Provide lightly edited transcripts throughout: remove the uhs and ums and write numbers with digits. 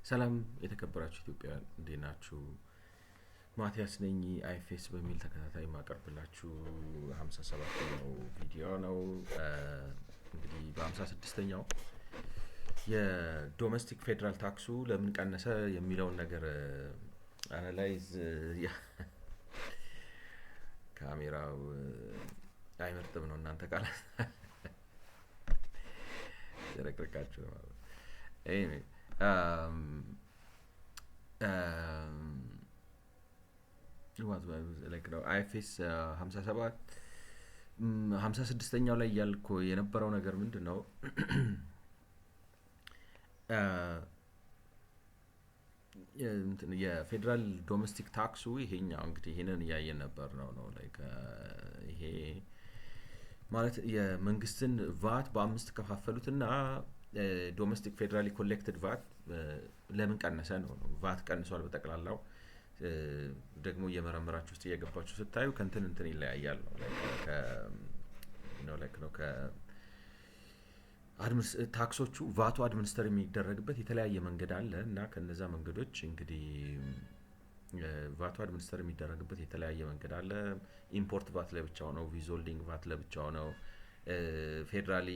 ሰላም የተከበራችሁ ኢትዮጵያውያን እንዴት ናችሁ? ማቲያስ ነኝ። አይኤፍኤስ በሚል ተከታታይ ማቀርብላችሁ 57ኛው ቪዲዮ ነው። እንግዲህ በ56ኛው የዶሜስቲክ ፌዴራል ታክሱ ለምን ቀነሰ የሚለውን ነገር አናላይዝ ካሜራው አይመርጥም ነው እናንተ ቃላት ዘረቅርቃችሁ ነው። ኤኒዌይ አይኤፍኤስ 57 56ኛው ላይ ያልኩ የነበረው ነገር ምንድን ነው? የፌዴራል ዶሜስቲክ ታክሱ ይሄኛው እንግዲህ ይሄንን እያየን ነበር ነው ላይክ ይሄ ማለት የመንግስትን ቫት በአምስት ከፋፈሉትና ዶሜስቲክ ፌዴራሊ ኮሌክትድ ቫት ለምን ቀነሰ ነው። ቫት ቀንሷል በጠቅላላው ደግሞ እየመረመራችሁ ውስጥ እየገባችሁ ስታዩ ከእንትን ይለያያል ነው ላይክ ነው ታክሶቹ ቫቱ አድሚኒስተር የሚደረግበት የተለያየ መንገድ አለ እና ከነዛ መንገዶች እንግዲህ ቫቱ አድሚኒስተር የሚደረግበት የተለያየ መንገድ አለ። ኢምፖርት ቫት ለብቻው ነው፣ ዊዝሆልዲንግ ቫት ለብቻው ነው፣ ፌዴራሊ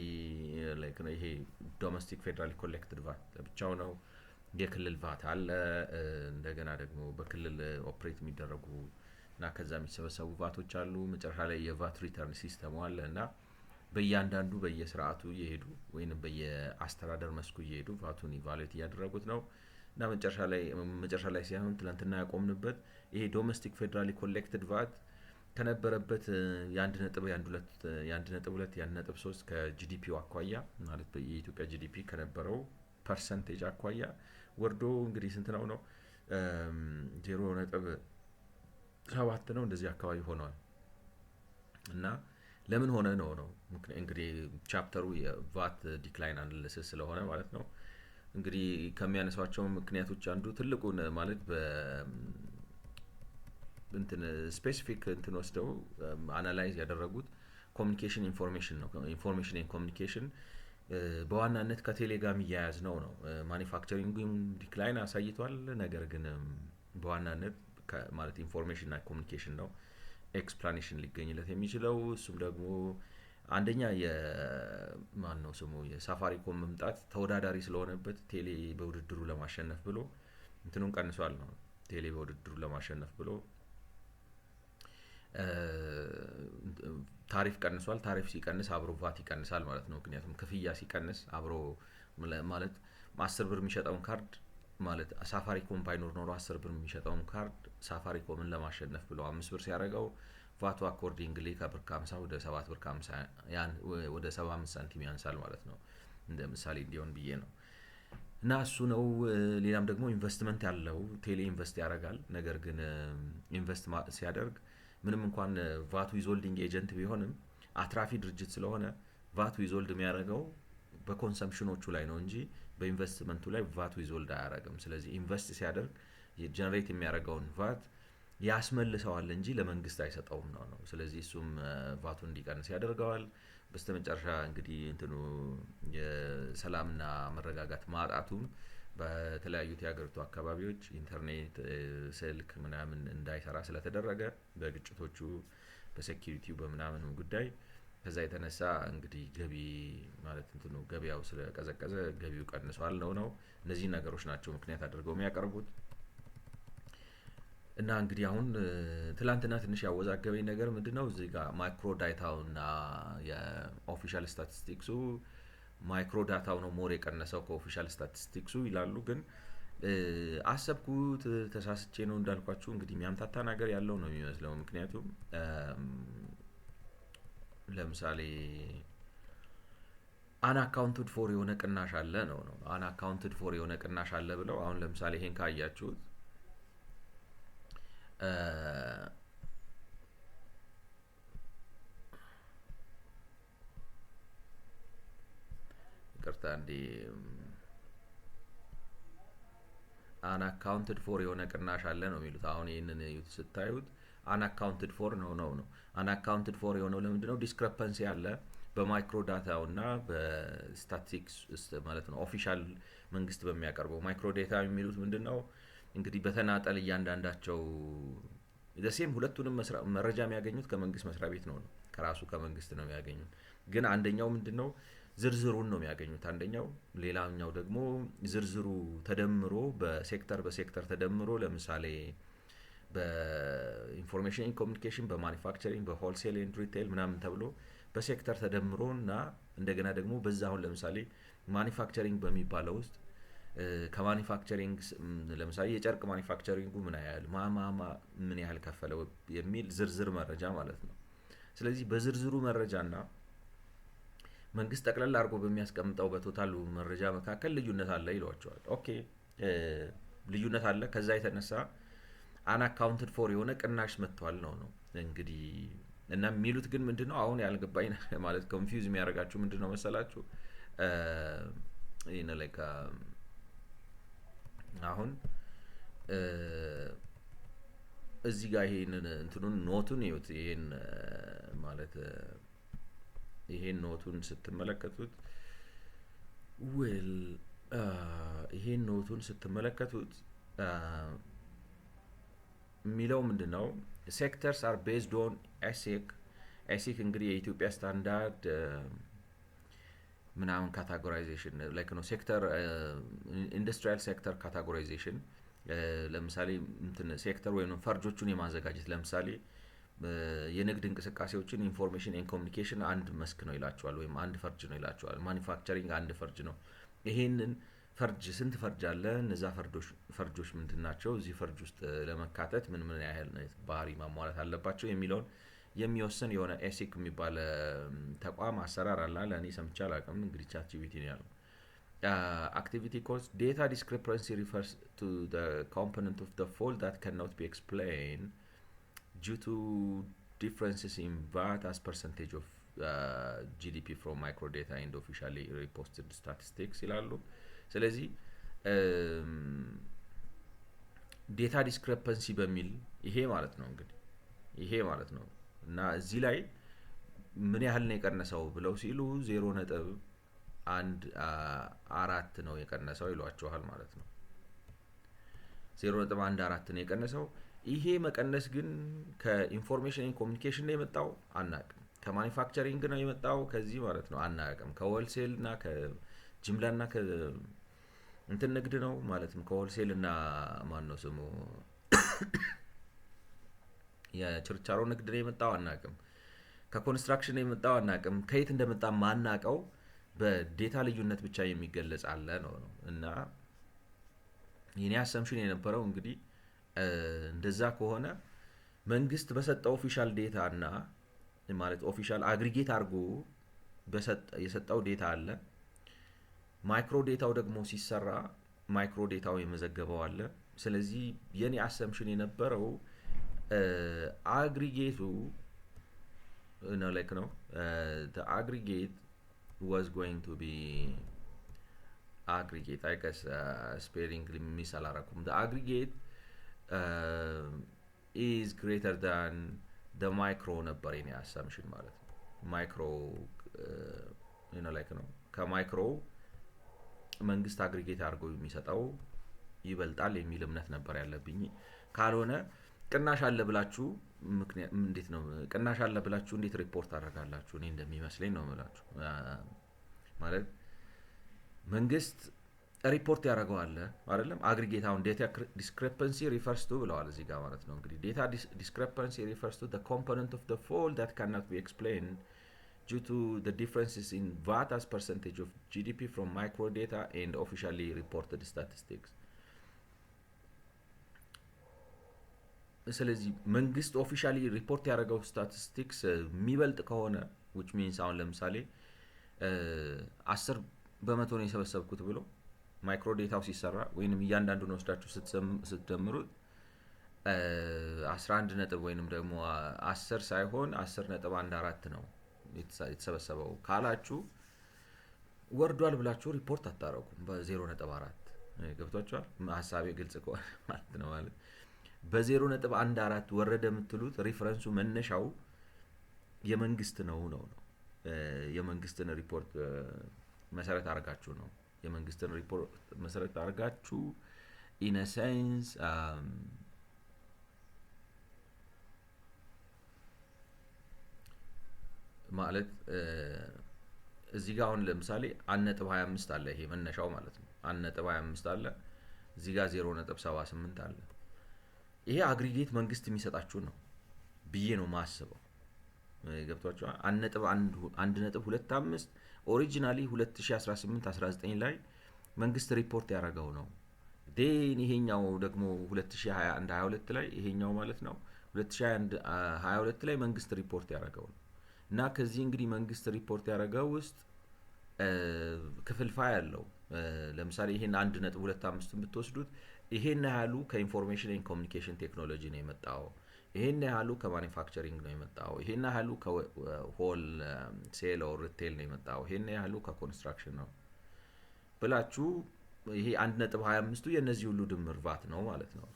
ላይክ ነው ይሄ ዶሜስቲክ ፌዴራሊ ኮሌክትድ ቫት ለብቻው ነው፣ የክልል ቫት አለ፣ እንደገና ደግሞ በክልል ኦፕሬት የሚደረጉ እና ከዛ የሚሰበሰቡ ቫቶች አሉ። መጨረሻ ላይ የቫት ሪተርን ሲስተሙ አለ እና በእያንዳንዱ በየስርዓቱ እየሄዱ ወይም በየአስተዳደር መስኩ እየሄዱ ቫቱን ኢቫሉዌት እያደረጉት ነው እና መጨረሻ ላይ ሲሆን ትናንትና ያቆምንበት ይሄ ዶሜስቲክ ፌዴራሊ ኮሌክትድ ቫት ከነበረበት የ1.2 ከጂዲፒው አኳያ ማለት የኢትዮጵያ ጂዲፒ ከነበረው ፐርሰንቴጅ አኳያ ወርዶ እንግዲህ ስንት ነው 0.7 ነው እንደዚህ አካባቢ ሆኗል እና ለምን ሆነ ነው እንግዲህ ቻፕተሩ የቫት ዲክላይን አናሊሲስ ስለሆነ ማለት ነው። እንግዲህ ከሚያነሷቸው ምክንያቶች አንዱ ትልቁን ማለት ስፔሲፊክ ወስደው አናላይዝ ያደረጉት ኮሚኒኬሽን ኢንፎርሜሽን ነው። ኢንፎርሜሽን ኤንድ ኮሚኒኬሽን በዋናነት ከቴሌ ጋር የሚያያዝ ነው። ማኒፋክቸሪንግም ዲክላይን አሳይቷል። ነገር ግን በዋናነት ማለት ኢንፎርሜሽን እና ኮሚኒኬሽን ነው ኤክስፕላኔሽን ሊገኝለት የሚችለው። እሱም ደግሞ አንደኛ የማን ነው ስሙ የሳፋሪኮም መምጣት ተወዳዳሪ ስለሆነበት ቴሌ በውድድሩ ለማሸነፍ ብሎ እንትኑን ቀንሷል ነው። ቴሌ በውድድሩ ለማሸነፍ ብሎ ታሪፍ ቀንሷል። ታሪፍ ሲቀንስ አብሮ ቫት ይቀንሳል ማለት ነው። ምክንያቱም ክፍያ ሲቀንስ አብሮ ማለት 10 ብር የሚሸጠውን ካርድ ማለት ሳፋሪኮም ባይኖር ኖሮ 10 ብር የሚሸጠውን ካርድ ሳፋሪኮምን ለማሸነፍ ብሎ 5 ብር ሲያደርገው ቫቱ አኮርዲንግሊ ከብር ከ50 ወደ 7 ብር ከ50 ወደ 75 ሳንቲም ያንሳል ማለት ነው። እንደ ምሳሌ እንዲሆን ብዬ ነው እና እሱ ነው። ሌላም ደግሞ ኢንቨስትመንት ያለው ቴሌ ኢንቨስት ያደርጋል። ነገር ግን ኢንቨስት ሲያደርግ ምንም እንኳን ቫት ዊዝሆልዲንግ ኤጀንት ቢሆንም አትራፊ ድርጅት ስለሆነ ቫት ዊዝሆልድ የሚያደርገው በኮንሰምፕሽኖቹ ላይ ነው እንጂ በኢንቨስትመንቱ ላይ ቫት ዊዝሆልድ አያደርግም። ስለዚህ ኢንቨስት ሲያደርግ ጀነሬት የሚያደርገውን ቫት ያስመልሰዋል እንጂ ለመንግስት አይሰጠውም ነው። ስለዚህ እሱም ቫቱን እንዲቀንስ ያደርገዋል። በስተመጨረሻ እንግዲህ የሰላምና መረጋጋት ማጣቱም በተለያዩት የሀገሪቱ አካባቢዎች ኢንተርኔት፣ ስልክ ምናምን እንዳይሰራ ስለተደረገ በግጭቶቹ በሴኪሪቲው በምናምን ጉዳይ ከዛ የተነሳ እንግዲህ ገቢ ማለት ገበያው ስለቀዘቀዘ ገቢው ቀንሷል ነው። እነዚህ ነገሮች ናቸው ምክንያት አድርገው የሚያቀርቡት እና እንግዲህ አሁን ትላንትና ትንሽ ያወዛገበኝ ነገር ምንድነው እዚህ ጋር ማይክሮ ዳታውና የኦፊሻል ስታቲስቲክሱ ማይክሮ ዳታው ነው ሞር የቀነሰው ከኦፊሻል ስታቲስቲክሱ ይላሉ። ግን አሰብኩት ተሳስቼ ነው እንዳልኳችሁ እንግዲህ የሚያምታታ ነገር ያለው ነው የሚመስለው። ምክንያቱም ለምሳሌ አንአካውንትድ ፎር የሆነ ቅናሽ አለ ነው አንአካውንትድ ፎር የሆነ ቅናሽ አለ ብለው አሁን ለምሳሌ ይሄን ካያችሁት ይቅርታ እንዴ አንአካውንትድ ፎር የሆነ ቅናሽ አለ ነው የሚሉት። አሁን ይሄንን ስታዩት አንአካውንትድ ፎር ነው። አንአካውንትድ ፎር የሆነው ለምንድን ነው? ዲስክሪፐንሲ አለ በማይክሮ ዳታው እና በስታቲስቲክስ ማለት ነው ኦፊሻል መንግስት በሚያቀርበው ማይክሮ ዴታ የሚሉት ምንድን ነው እንግዲህ በተናጠል እያንዳንዳቸው ደሴም ሁለቱንም መረጃ የሚያገኙት ከመንግስት መስሪያ ቤት ነው ከራሱ ከመንግስት ነው የሚያገኙት። ግን አንደኛው ምንድነው ዝርዝሩን ነው የሚያገኙት አንደኛው፣ ሌላኛው ደግሞ ዝርዝሩ ተደምሮ በሴክተር ተደምሮ ለምሳሌ በኢንፎርሜሽን ኮሚኒኬሽን፣ በማኒፋክቸሪንግ፣ በሆልሴል ኤንድ ሪቴል ምናምን ተብሎ በሴክተር ተደምሮ እና እንደገና ደግሞ በዛ አሁን ለምሳሌ ማኒፋክቸሪንግ በሚባለው ውስጥ ከማኒፋክቸሪንግ ለምሳሌ የጨርቅ ማኒፋክቸሪንጉ ምን ያህል ማማማ ምን ያህል ከፈለው የሚል ዝርዝር መረጃ ማለት ነው። ስለዚህ በዝርዝሩ መረጃና መንግስት ጠቅላላ አድርጎ በሚያስቀምጠው በቶታሉ መረጃ መካከል ልዩነት አለ ይሏቸዋል። ኦኬ ልዩነት አለ። ከዛ የተነሳ አንአካውንትድ ፎር የሆነ ቅናሽ መጥቷል ነው እንግዲህ። እና የሚሉት ግን ምንድነው አሁን ያልገባኝ ማለት ኮንፊውዝ የሚያደርጋችሁ ምንድነው መሰላችሁ ይሄን ላይክ አሁን እዚህ ጋር ይሄንን እንትኑን ኖቱን ይዩት። ይሄን ማለት ይሄን ኖቱን ስትመለከቱት ይሄን ኖቱን ስትመለከቱት የሚለው ምንድነው ሴክተርስ አር ቤዝድ ኦን ኤሲክ እንግዲህ የኢትዮጵያ ስታንዳርድ ምናምን ካታጎራይዜሽን ላይክ ነው ሴክተር ኢንዱስትሪያል ሴክተር ካታጎራይዜሽን ለምሳሌ እንትን ሴክተር ወይም ፈርጆቹን የማዘጋጀት ለምሳሌ የንግድ እንቅስቃሴዎችን ኢንፎርሜሽን ኤንድ ኮሚኒኬሽን አንድ መስክ ነው ይላቸዋል፣ ወይም አንድ ፈርጅ ነው ይላቸዋል። ማኒፋክቸሪንግ አንድ ፈርጅ ነው። ይሄንን ፈርጅ ስንት ፈርጅ አለ? እነዛ ፈርጆች ምንድን ናቸው? እዚህ ፈርጅ ውስጥ ለመካተት ምን ያህል ባህሪ ማሟላት አለባቸው የሚለውን የሚወስን የሆነ ኤሲክ የሚባል ተቋም አሰራር አለ። ለእኔ ሰምቼ አላውቅም። እንግዲህ ቻትጂፒቲ ነው ያለው። activity cost data discrepancy refers to the component of the fault that cannot be explained due to differences in VAT as percentage of GDP from microdata and officially reposted statistics ይላሉ። ስለዚህ ዴታ ዲስክሪፐንሲ በሚል ይሄ ማለት ነው እንግዲህ ይሄ ማለት ነው እና እዚህ ላይ ምን ያህል ነው የቀነሰው ብለው ሲሉ 0.14 ነው የቀነሰው ይሏቸዋል ማለት ነው። 0.14 ነው የቀነሰው። ይሄ መቀነስ ግን ከኢንፎርሜሽን ኤንድ ኮሚኒኬሽን ነው የመጣው አናውቅም። ከማኒፋክቸሪንግ ነው የመጣው ከዚህ ማለት ነው አናውቅም። ከሆልሴል እና ከጅምላ እና እንትን ንግድ ነው ማለትም ከሆልሴል እና ማን ነው ስሙ የችርቻሮ ንግድ ነው የመጣው አናውቅም። ከኮንስትራክሽን ነው የመጣው አናውቅም። ከየት እንደመጣ ማናውቀው በዴታ ልዩነት ብቻ የሚገለጽ አለ ነው እና የኔ አሰምሽን የነበረው እንግዲህ እንደዛ ከሆነ መንግስት በሰጠው ኦፊሻል ዴታ እና ማለት ኦፊሻል አግሪጌት አድርጎ የሰጠው ዴታ አለ። ማይክሮ ዴታው ደግሞ ሲሰራ ማይክሮ ዴታው የመዘገበው አለ። ስለዚህ የኔ አሰምሽን የነበረው አግሪጌቱ ነው ላይክ ነው the aggregate was going to be aggregate I guess spelling miss አላረኩም the aggregate is greater than the micro ነበር የኔ አሰምሽን ማለት ነው። ማይክሮ ላይክ ነው ከማይክሮ መንግስት አግሪጌት አድርጎ የሚሰጠው ይበልጣል የሚል እምነት ነበር ያለብኝ። ካልሆነ ቅናሽ አለ ብላችሁ ምክንያት እንዴት ነው ቅናሽ አለ ብላችሁ እንዴት ሪፖርት አደርጋላችሁ? እኔ እንደሚመስለኝ ነው ማለት ማለት መንግስት ሪፖርት ያደርገዋል አይደለም። አግሪጌት አሁን ዴታ ዲስክሪፐንሲ ሪፈርስ ቱ ብለዋል እዚህ ጋር ማለት ነው። እንግዲህ ዴታ ዲስክሪፐንሲ ሪፈርስ ቱ the component of the fault that cannot be explained due to the differences in VAT as percentage of GDP from microdata and officially reported statistics. ስለዚህ መንግስት ኦፊሻሊ ሪፖርት ያደረገው ስታቲስቲክስ የሚበልጥ ከሆነ which means አሁን ለምሳሌ 10% ነው የሰበሰብኩት ብሎ ማይክሮ ዴታው ሲሰራ ወይንም እያንዳንዱን ወስዳችሁ ስትደምሩት 11 ነጥብ ወይንም ደግሞ 10 ሳይሆን 10.14 ነው የተሰበሰበው ካላችሁ ወርዷል ብላችሁ ሪፖርት አታረጉም በ0.4 ገብቷችኋል? ሐሳቤ ግልጽ ከሆነ ማለት ነው ማለት በ0.14 ወረደ የምትሉት ሪፈረንሱ መነሻው የመንግስት ነው የመንግስትን ሪፖርት መሰረት አድርጋችሁ ነው። የመንግስትን ሪፖርት መሰረት አድርጋችሁ ኢን ሴንስ ማለት እዚህ ጋር አሁን ለምሳሌ 1.25 አለ። ይሄ መነሻው ማለት ነው። 1.25 አለ። እዚህ ጋር 0.78 አለ። ይሄ አግሪጌት መንግስት የሚሰጣችሁ ነው ብዬ ነው ማስበው። ገብቷችኋል? 1.25 ኦሪጂናሊ 2018-19 ላይ መንግስት ሪፖርት ያደረገው ነው። ዴን ይሄኛው ደግሞ 2021-22 ላይ ይሄኛው ማለት ነው 2021-22 ላይ መንግስት ሪፖርት ያደረገው ነው። እና ከዚህ እንግዲህ መንግስት ሪፖርት ያደረገው ውስጥ ክፍልፋይ አለው። ለምሳሌ ይሄን 1.25 ብትወስዱት ይሄን ያህሉ ከኢንፎርሜሽን ኤንድ ኮሚኒኬሽን ቴክኖሎጂ ነው የመጣው፣ ይሄን ያህሉ ከማኒፋክቸሪንግ ነው የመጣው፣ ይሄን ያህሉ ከሆል ሴል ኦር ሪቴል ነው የመጣው፣ ይሄን ያህሉ ከኮንስትራክሽን ነው ብላችሁ ይሄ 1.25ቱ የነዚህ ሁሉ ድምር ቫት ነው ማለት ነው።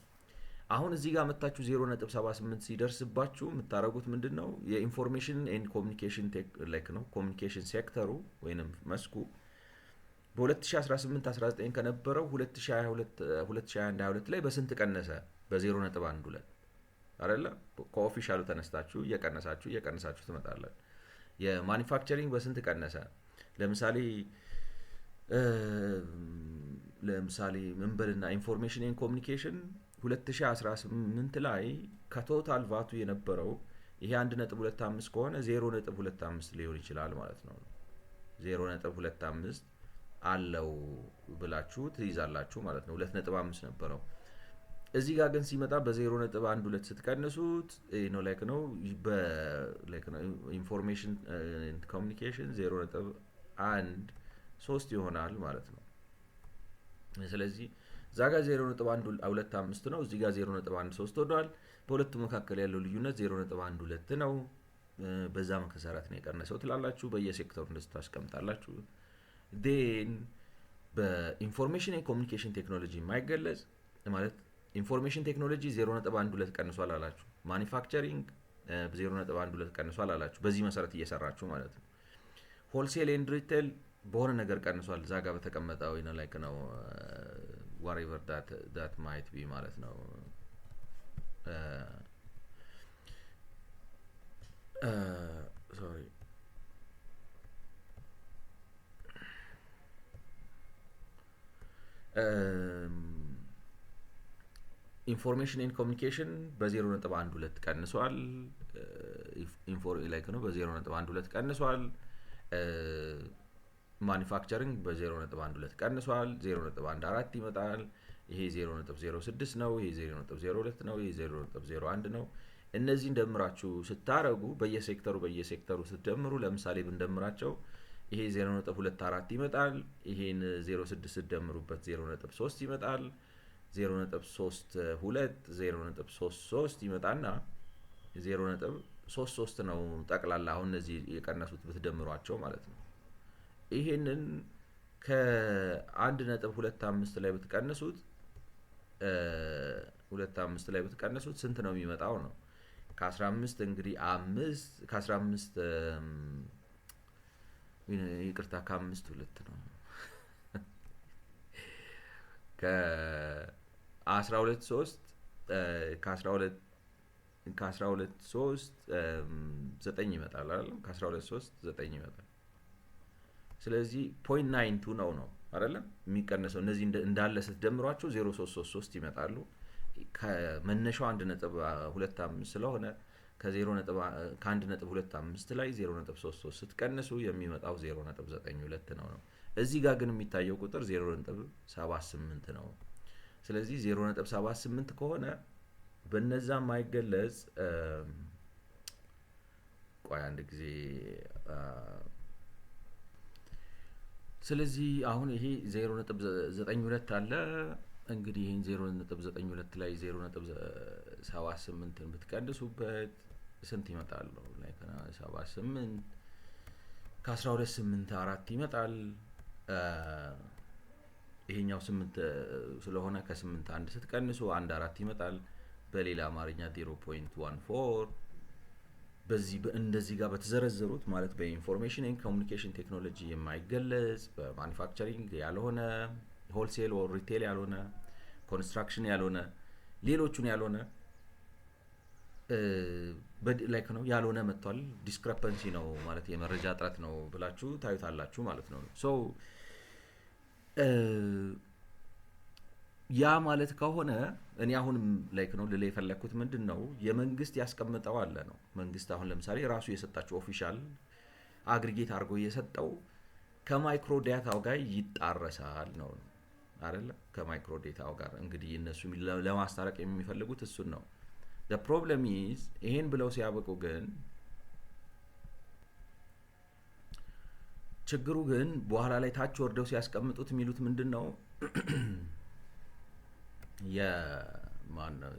አሁን እዚህ ጋር መታችሁ 0.78 ሲደርስባችሁ የምታደርጉት ምንድን ነው? የኢንፎርሜሽን ኤንድ ኮሚኒኬሽን ላይክ ነው ኮሚኒኬሽን ሴክተሩ ወይንም መስኩ በ2018-19 ከነበረው 2021-22 ላይ በስንት ቀነሰ? በ0.12 አይደለ? ከኦፊሻሉ ተነስታችሁ እየቀነሳችሁ ትመጣላችሁ። የማኒፋክቸሪንግ በስንት ቀነሰ? ለምሳሌ ምንበልና ኢንፎርሜሽን ኤንድ ኮሚኒኬሽን 2018 ላይ ከቶታል ቫቱ የነበረው ይሄ 1.25 ከሆነ 0.25 ሊሆን ይችላል ማለት ነው። 0.25 አለው ብላችሁ ትይዛላችሁ ማለት ነው። 2.5 ነበረው። እዚህ ጋር ግን ሲመጣ በ0.12 ስትቀንሱት ኢንፎርሜሽን ኤንድ ኮሚኒኬሽን 0.13 ይሆናል ማለት ነው። ስለዚህ እዛ ጋር 0.125 ነው፣ እዚህ ጋር 0.13 ሆኗል። በሁለቱ መካከል ያለው ልዩነት 0.12 ነው። በዛ መሰረት ነው የቀነሰው ትላላችሁ። በየሴክተሩ እንደዚህ ታስቀምጣላችሁ። ዴን በኢንፎርሜሽን ኤንድ ኮሚኒኬሽን ቴክኖሎጂ የማይገለጽ ማለት ኢንፎርሜሽን ቴክኖሎጂ 0.12 ቀንሷል አላችሁ። ማኒፋክቸሪንግ 0.12 ቀንሷል አላችሁ። በዚህ መሰረት እየሰራችሁ ማለት ነው። ሆልሴል ኤንድ ሪቴል በሆነ ነገር ቀንሷል። እዛ ጋር በተቀመጠው ላይክ ነው whatever that might be ማለት ነው። sorry ኢንፎርሜሽን ኤንድ ኮሚኒኬሽን በ0.12 ቀንሷል። ላይክ ነው በ0.12 ቀንሷል። ማኒፋክቸሪንግ በ0.12 ቀንሷል። 0.14 ይመጣል። ይሄ 0.06 ነው። ይሄ 0.02 ነው። ይሄ 0.01 ነው። እነዚህን ደምራችሁ ስታረጉ በየሴክተሩ ስትደምሩ ለምሳሌ ብንደምራቸው ይሄ 0.24 ይመጣል። ይሄን 0.6 ስትደምሩበት 0.3 ይመጣል። 0.32 0.33 ይመጣና 0.33 ነው ጠቅላላ አሁን እነዚህ የቀነሱት ብትደምሯቸው ማለት ነው። ይሄንን ከ1.25 ላይ ብትቀንሱት 25 ላይ ብትቀንሱት ስንት ነው የሚመጣው ነው? ከ15 እንግዲህ 5 ከ15 ይቅርታ ከ5 2 ነው ከ12 3 ከ12 3 9 ይመጣል አይደል? ከ12 3 9 ይመጣል። ስለዚህ 0.92 ነው አይደለም የሚቀነሰው። እነዚህ እንዳለ ስትደምሯቸው 0.333 ይመጣሉ። ከመነሻው 1.25 ስለሆነ ከ1.25 ላይ 0.33 ስትቀንሱ የሚመጣው 0.92 ነው። እዚህ ጋር ግን የሚታየው ቁጥር 0.78 ነው። ስለዚህ 0.78 ከሆነ በነዛ የማይገለጽ ቆይ አንድ ጊዜ ስለዚህ አሁን ይሄ 0.92 አለ። እንግዲህ ይሄን 0.92 ላይ 0.78ን ብትቀንሱበት ስንት ይመጣል ነው? ላይክ 78 ከ12 8 4 ይመጣል። ይሄኛው 8 ስለሆነ ከ8 1 ስትቀንሱ 1 4 ይመጣል። በሌላ አማርኛ 0.14 በዚህ እንደዚህ ጋር በተዘረዘሩት ማለት በኢንፎርሜሽን ኤንድ ኮሚኒኬሽን ቴክኖሎጂ የማይገለጽ በማኒፋክቸሪንግ ያልሆነ ሆልሴል ኦር ሪቴል ያልሆነ ኮንስትራክሽን ያልሆነ ሌሎቹን ያልሆነ ላይክ ነው ያልሆነ መጥቷል። ዲስክሪፐንሲ ነው ማለት የመረጃ እጥረት ነው ብላችሁ ታዩታላችሁ ማለት ነው። ሶ ያ ማለት ከሆነ እኔ አሁንም ላይክ ነው ልለ የፈለግኩት ምንድን ነው የመንግስት ያስቀምጠው አለ ነው። መንግስት አሁን ለምሳሌ ራሱ የሰጣቸው ኦፊሻል አግሪጌት አድርጎ የሰጠው ከማይክሮ ዳታው ጋር ይጣረሳል ነው አይደለ? ከማይክሮ ዳታው ጋር እንግዲህ እነሱ ለማስታረቅ የሚፈልጉት እሱን ነው። the problem is ይሄን ብለው ሲያበቁ ግን ችግሩ ግን በኋላ ላይ ታች ወርደው ሲያስቀምጡት የሚሉት ምንድን ነው የማነው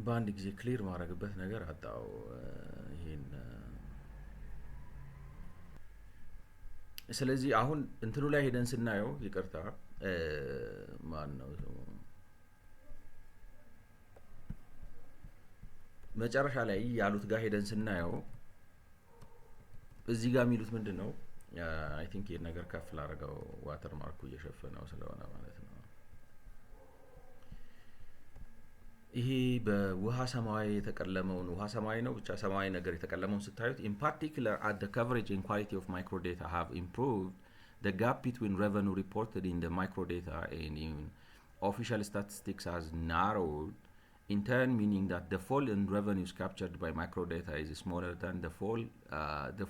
በአንድ ጊዜ ክሊር ማድረግበት ነገር አጣው። ይሄን ስለዚህ አሁን እንትኑ ላይ ሄደን ስናየው ይቅርታ ማነው መጨረሻ ላይ ያሉት ጋር ሄደን ስናየው እዚህ ጋር የሚሉት ምንድን ነው? አይ ቲንክ ይሄን ነገር ከፍ ላደርገው ዋተር ማርኩ እየሸፈነው ስለሆነ ማለት ነው። ይሄ በውሃ ሰማያዊ የተቀለመውን ውሃ ሰማያዊ ነው ብቻ ሰማያዊ ነገር የተቀለመውን ስታዩት in particular at the coverage and quality of microdata have improved, the gap between revenue reported in the microdata and in official statistics has narrowed, in turn meaning that the fall in revenues captured by microdata is smaller than the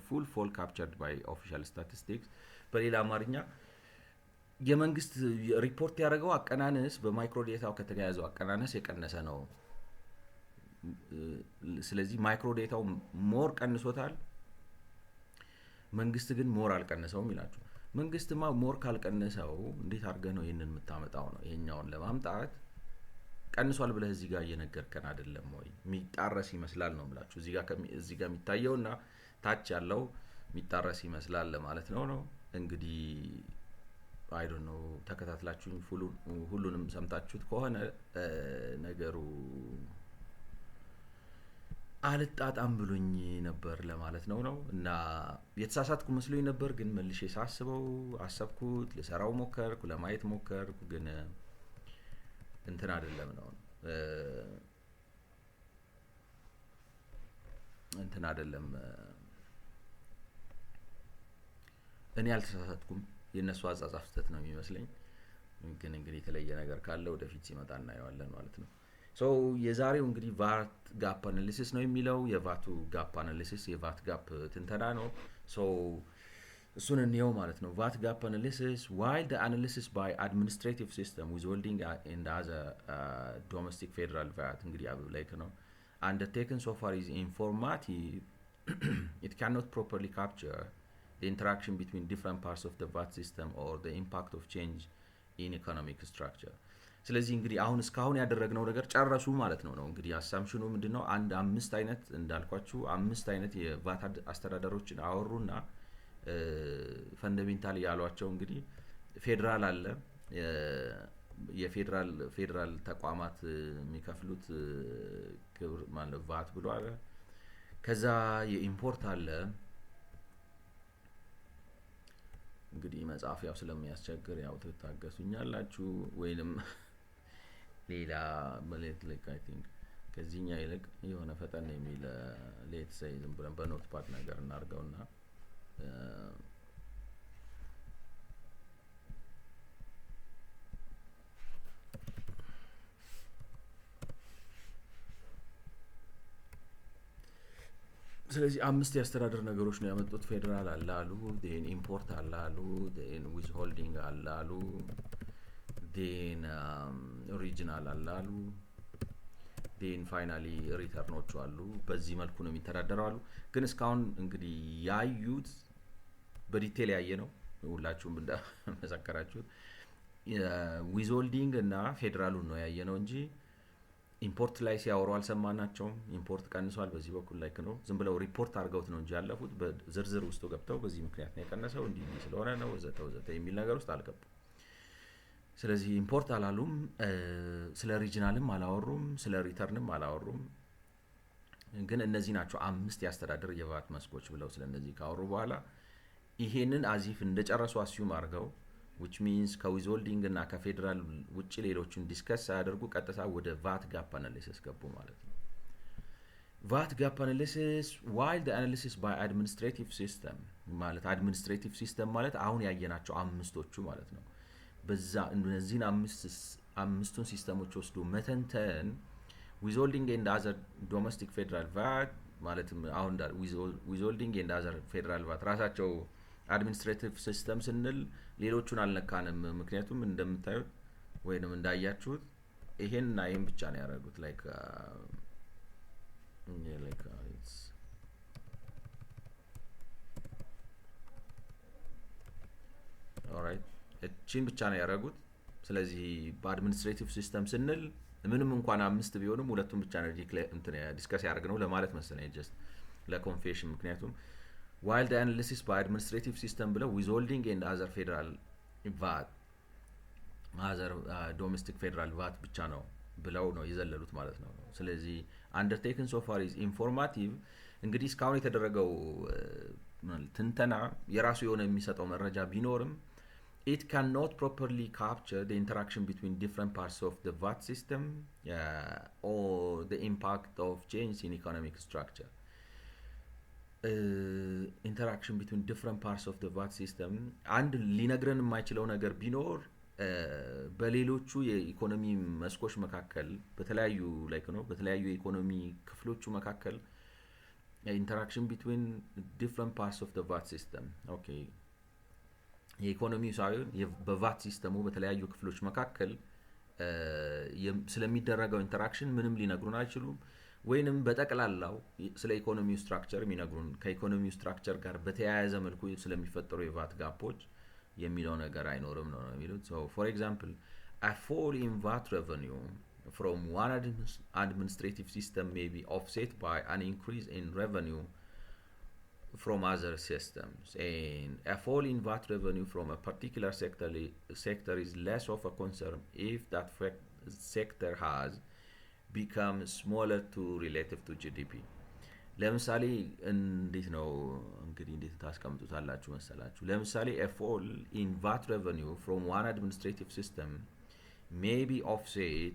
full fall captured by official statistics. በሌላ አማርኛ የመንግስት ሪፖርት ያደረገው አቀናነስ በማይክሮ ዴታው ከተያያዘው አቀናነስ የቀነሰ ነው። ስለዚህ ማይክሮ ዴታው ሞር ቀንሶታል፣ መንግስት ግን ሞር አልቀነሰውም ይላችሁ። መንግስትማ ሞር ካልቀነሰው እንዴት አድርገህ ነው ይሄንን የምታመጣው ነው? ይሄኛውን ለማምጣት ቀንሷል ብለህ እዚህ ጋር እየነገርከን አይደለም ወይ? የሚጣረስ ይመስላል ነው የምላችሁ። እዚህ ጋር የሚታየውና ታች ያለው የሚጣረስ ይመስላል ለማለት ነው። እንግዲህ አይ ዶንት ኖ ተከታትላችሁኝ ሁሉንም ሰምታችሁት ከሆነ ነገሩ አልጣጣም ብሎኝ ነበር ለማለት ነው እና የተሳሳትኩ መስሎኝ ነበር፣ ግን መልሼ ሳስበው አሰብኩት፣ ልሰራው ሞከርኩ፣ ለማየት ሞከርኩ፣ ግን እንትን አይደለም ነው እንትን አይደለም። እኔ አልተሳሳትኩም፣ የነሱ አጻጻፍ ስህተት ነው የሚመስለኝ። ግን እንግዲህ የተለየ ነገር ካለ ወደፊት ሲመጣ እናየዋለን ማለት ነው። ሶ የዛሬው እንግዲህ ቫት ጋፕ አናሊሲስ ነው የሚለው። የቫቱ ጋፕ አናሊሲስ የቫት ጋፕ ትንተና ነው። ሶ እሱን እንየው ማለት ነው። ቫት ጋፕ አናሊሲስ while the analysis by administrative system withholding and other domestic federal VAT እንግዲህ አብብ ላይ ነው undertaken so far is informative. It cannot properly capture the interaction between different parts of the VAT system or the impact of change in economic structure. ስለዚህ እንግዲህ አሁን እስካሁን ያደረግነው ነገር ጨረሱ ማለት ነው። እንግዲህ አሳምፕሽኑ ምንድነው? አንድ አምስት አይነት እንዳልኳችሁ አምስት አይነት የቫት አስተዳደሮችን አወሩና ፈንዳሜንታል ያሏቸው እንግዲህ ፌደራል አለ፣ የፌደራል ተቋማት የሚከፍሉት ግብር ማለት ቫት ብሎ አለ። ከዛ የኢምፖርት አለ። እንግዲህ መጻፍ ያው ስለሚያስቸግር ያው ትታገሱኛላችሁ፣ ወይንም ሌላ ማለት like I think ከዚህኛ ይልቅ የሆነ ፈጠን የሚል ሌት ሴይ ዝም ብለን በኖት ፓድ ነገር እናርገውና ስለዚህ አምስት የአስተዳደር ነገሮች ነው ያመጡት። ፌደራል አለ አሉ፣ ዴን ኢምፖርት አለ አሉ፣ ዴን ዊዝ ሆልዲንግ አለ አሉ፣ ዴን ሪጂናል አለ አሉ፣ ዴን ፋይናሊ ሪተርኖቹ አሉ። በዚህ መልኩ ነው የሚተዳደረው አሉ። ግን እስካሁን እንግዲህ ያዩት በዲቴል ያየ ነው፣ ሁላችሁም እንደመሰከራችሁት ዊዝ ሆልዲንግ እና ፌደራሉን ነው ያየ ነው እንጂ ኢምፖርት ላይ ሲያወሩ አልሰማናቸውም። ኢምፖርት ቀንሷል በዚህ በኩል ላይ ነው፣ ዝም ብለው ሪፖርት አድርገውት ነው እንጂ ያለፉት በዝርዝር ውስጥ ገብተው በዚህ ምክንያት ነው የቀነሰው እንዲህ ስለሆነ ነው ወዘተ ወዘተ የሚል ነገር ውስጥ አልገቡም። ስለዚህ ኢምፖርት አላሉም፣ ስለ ሪጂናልም አላወሩም፣ ስለ ሪተርንም አላወሩም። ግን እነዚህ ናቸው 5 የአስተዳደር የቫት መስኮች ብለው ስለ እነዚህ ካወሩ በኋላ ይሄንን አዚፍ እንደጨረሱ አስዩም አድርገው which means ከዊዝሆልዲንግ እና ከፌዴራል ውጭ ሌሎችን ዲስከስ ሳያደርጉ ቀጥታ ወደ ቫት ጋፕ አናሊሲስ ገቡ ማለት ነው። ቫት ጋፕ አናሊሲስ while the analysis by administrative system ማለት አድሚኒስትሬቲቭ ሲስተም ማለት አሁን ያየናቸው አምስቶቹ ማለት ነው። በዛ እነዚህን አምስቱን ሲስተሞች ወስዶ መተንተን ዊዝሆልዲንግ ኤንድ አዘር ዶሜስቲክ ፌዴራል ቫት ማለትም አሁን ዊዝሆልዲንግ ኤንድ አዘር ፌዴራል ቫት ራሳቸው አድሚኒስትሬቲቭ ሲስተም ስንል ሌሎቹን አልነካንም። ምክንያቱም እንደምታዩት ወይንም እንዳያችሁት ይሄንና ይሄን ብቻ ነው ያደረጉት። ላይክ ኦልራይት እቺን ብቻ ነው ያደረጉት። ስለዚህ በአድሚኒስትሬቲቭ ሲስተም ስንል ምንም እንኳን 5 ቢሆንም ሁለቱን ብቻ ነው ዲስከስ ያደርግ ነው ለማለት መሰለኝ ጀስት ለኮንፌሽን። ምክንያቱም while the analysis by administrative system below withholding and other federal VAT other domestic federal VAT ብቻ ነው ብለው ነው የዘለሉት ማለት ነው። ስለዚህ undertaken so far is informative። እንግዲህ እስካሁን የተደረገው ትንተና የራሱ የሆነ የሚሰጠው መረጃ ቢኖርም it cannot properly capture the interaction between different parts of the VAT system or the impact of change in economic structure. Interaction between different parts of the VAT system አንድ ሊነግረን የማይችለው ነገር ቢኖር በሌሎቹ የኢኮኖሚ መስኮች መካከል በተለያዩ ላይክ ነው በተለያዩ የኢኮኖሚ ክፍሎቹ መካከል interaction between different parts of the VAT system ኦኬ የኢኮኖሚ ሳይሆን በቫት ሲስተሙ በተለያዩ ክፍሎች መካከል ስለሚደረገው ኢንተራክሽን ምንም ሊነግሩን አይችሉም። ወይንም በጠቅላላው ስለ ኢኮኖሚው ስትራክቸር የሚነግሩን ከኢኮኖሚው ስትራክቸር ጋር በተያያዘ መልኩ ስለሚፈጠሩ የቫት ጋፖች የሚለው ነገር አይኖርም ነው የሚሉት። so for example a fall in VAT revenue from one administrative system may be offset by an increase in revenue from other systems, and a fall in VAT revenue from a particular sector is less of a concern if that sector has become smaller to relative to GDP. ለምሳሌ እንዴት ነው እንግዲህ እንዴት ታስቀምጡታላችሁ መሰላችሁ? ለምሳሌ a fall in VAT revenue from one administrative system may be offset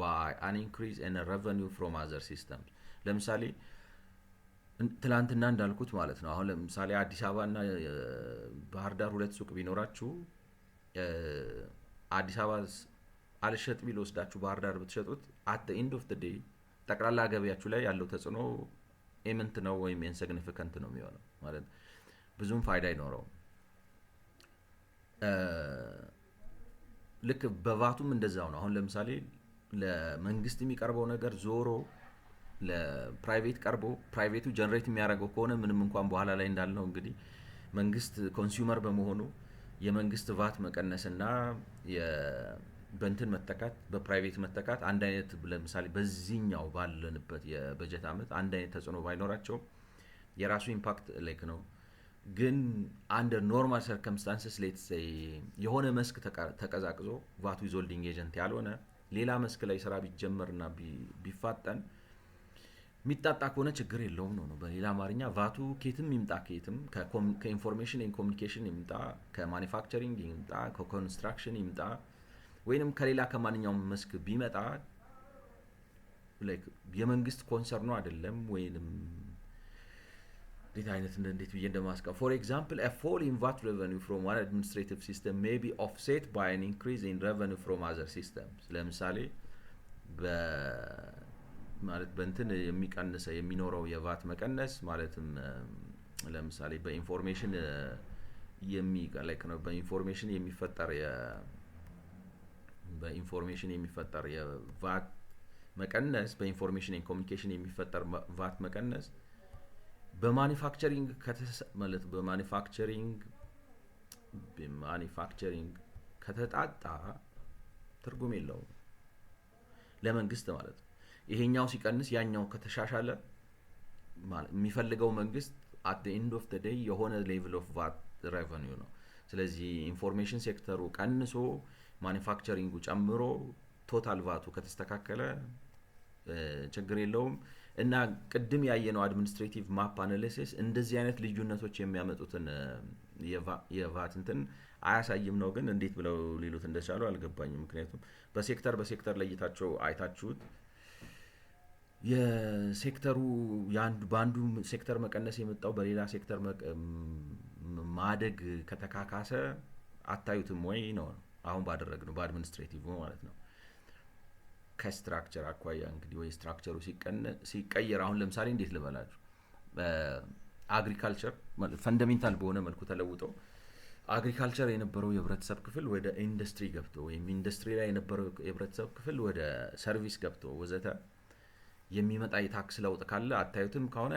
by an increase in revenue from other systems. ለምሳሌ ትላንትና እንዳልኩት ማለት ነው። አሁን ለምሳሌ አዲስ አበባ እና ባህር ዳር ሁለት ሱቅ ቢኖራችሁ አዲስ አበባ አልሸጥ ቢል ወስዳችሁ ባህር ዳር ብትሸጡት at the end of the day ጠቅላላ ገበያችሁ ላይ ያለው ተጽዕኖ ኤመንት ነው ወይም ኢንሲግኒፊካንት ነው የሚሆነው ማለት ብዙም ፋይዳ አይኖረውም። ልክ በቫቱም እንደዛው ነው። አሁን ለምሳሌ ለመንግስት የሚቀርበው ነገር ዞሮ ለፕራይቬት ቀርቦ ፕራይቬቱ ጀነሬት የሚያደርገው ከሆነ ምንም እንኳን በኋላ ላይ እንዳልነው እንግዲህ መንግስት ኮንሱመር በመሆኑ የመንግስት ቫት መቀነስና በእንትን መተካት በፕራይቬት መተካት አንድ አይነት ለምሳሌ በዚህኛው ባለንበት የበጀት ዓመት አንድ አይነት ተጽዕኖ ባይኖራቸው የራሱ ኢምፓክት ላይክ ነው። ግን አንደር ኖርማል ሰርከምስታንስስ ሌትስ ሴይ የሆነ መስክ ተቀዛቅዞ ቫት ዊዝሆልዲንግ ኤጀንት ያልሆነ ሌላ መስክ ላይ ስራ ቢጀመርና ቢፋጠን ሚጣጣ ከሆነ ችግር የለውም ነው። በሌላ አማርኛ ቫቱ ከየትም ይምጣ ከየትም ከኢንፎርሜሽን ኤንድ ኮሚኒኬሽን ይምጣ ከማኒፋክቸሪንግ ይምጣ ከኮንስትራክሽን ይምጣ ወይንም ከሌላ ከማንኛውም መስክ ቢመጣ ላይክ የመንግስት ኮንሰርን ነው አይደለም ወይንም እንዴት ብዬ እንደማስቀም for example a fall in VAT revenue from one administrative system may be offset by an increase in revenue from other systems. ለምሳሌ ማለት በእንትን የሚቀንሰው የሚኖረው የቫት መቀነስ ማለትም ለምሳሌ በኢንፎርሜሽን ላይክ ነው በኢንፎርሜሽን የሚፈጠር የቫት መቀነስ በኢንፎርሜሽን ኤንድ ኮሚኒኬሽን የሚፈጠር ቫት መቀነስ በማኒፋክቸሪንግ ማለት በማኒፋክቸሪንግ ከተጣጣ ትርጉም የለውም ለመንግስት ማለት ነው። ይሄኛው ሲቀንስ ያኛው ከተሻሻለ የሚፈልገው መንግስት at the end of the day የሆነ ሌቭል ኦፍ ቫት revenue ነው። ስለዚህ ኢንፎርሜሽን ሴክተሩ ቀንሶ ማኒፋክቸሪንጉ ጨምሮ ቶታል ቫቱ ከተስተካከለ ችግር የለውም። እና ቅድም ያየነው አድሚኒስትሬቲቭ ማፕ አናሊሲስ እንደዚህ አይነት ልዩነቶች የሚያመጡትን የቫት እንትን አያሳይም ነው። ግን እንዴት ብለው ሊሉት እንደቻሉ አልገባኝም። ምክንያቱም በሴክተር ለይታቸው አይታችሁት የሴክተሩ በአንዱ ሴክተር መቀነስ የመጣው በሌላ ሴክተር ማደግ ከተካካሰ አታዩትም ወይ ነው አሁን ባደረግነው በአድሚኒስትሬቲቭ ማለት ነው። ከስትራክቸር አኳያ እንግዲህ ወይ ስትራክቸሩ ሲቀየር አሁን ለምሳሌ እንዴት ልበላችሁ አግሪካልቸር ፈንዳሜንታል በሆነ መልኩ ተለውጦ አግሪካልቸር የነበረው የህብረተሰብ ክፍል ወደ ኢንዱስትሪ ገብቶ ወይም ኢንዱስትሪ ላይ የነበረው የህብረተሰብ ክፍል ወደ ሰርቪስ ገብቶ ወዘተ የሚመጣ የታክስ ለውጥ ካለ አታዩትም ከሆነ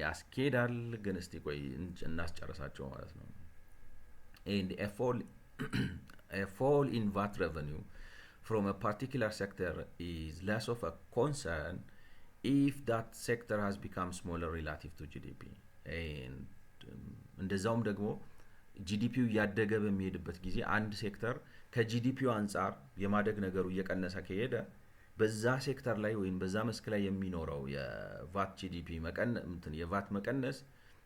ያስኬዳል። ግን እስቲ ቆይ እናስጨርሳቸው ማለት ነው። and a fall in VAT revenue from a particular sector is less of a concern if that sector has become smaller relative to GDP and እንደዛውም ደግሞ ጂዲፒው እያደገ በሚሄድበት ጊዜ አንድ ሴክተር ከጂዲፒው አንጻር የማደግ ነገሩ እየቀነሰ ከሄደ በዛ ሴክተር ላይ ወይም በዛ መስክ ላይ የሚኖረው የቫት ጂዲፒ የቫት መቀነስ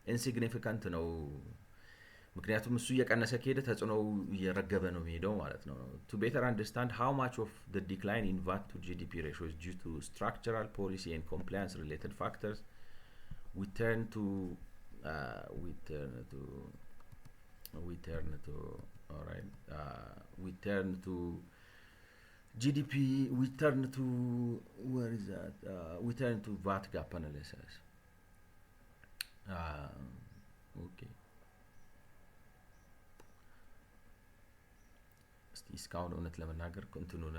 ኢንሲግኒፊካንት ነው። ምክንያቱም እሱ እየቀነሰ ከሄደ ተጽዕኖው እየረገበ ነው የሚሄደው ማለት ነው። to better understand how much of the decline in VAT to GDP ratio is due to structural policy and compliance related factors, we turn to GDP. We turn to where is that? We turn to VAT gap analysis. Okay. እስካሁን እውነት ለመናገር እንትኑን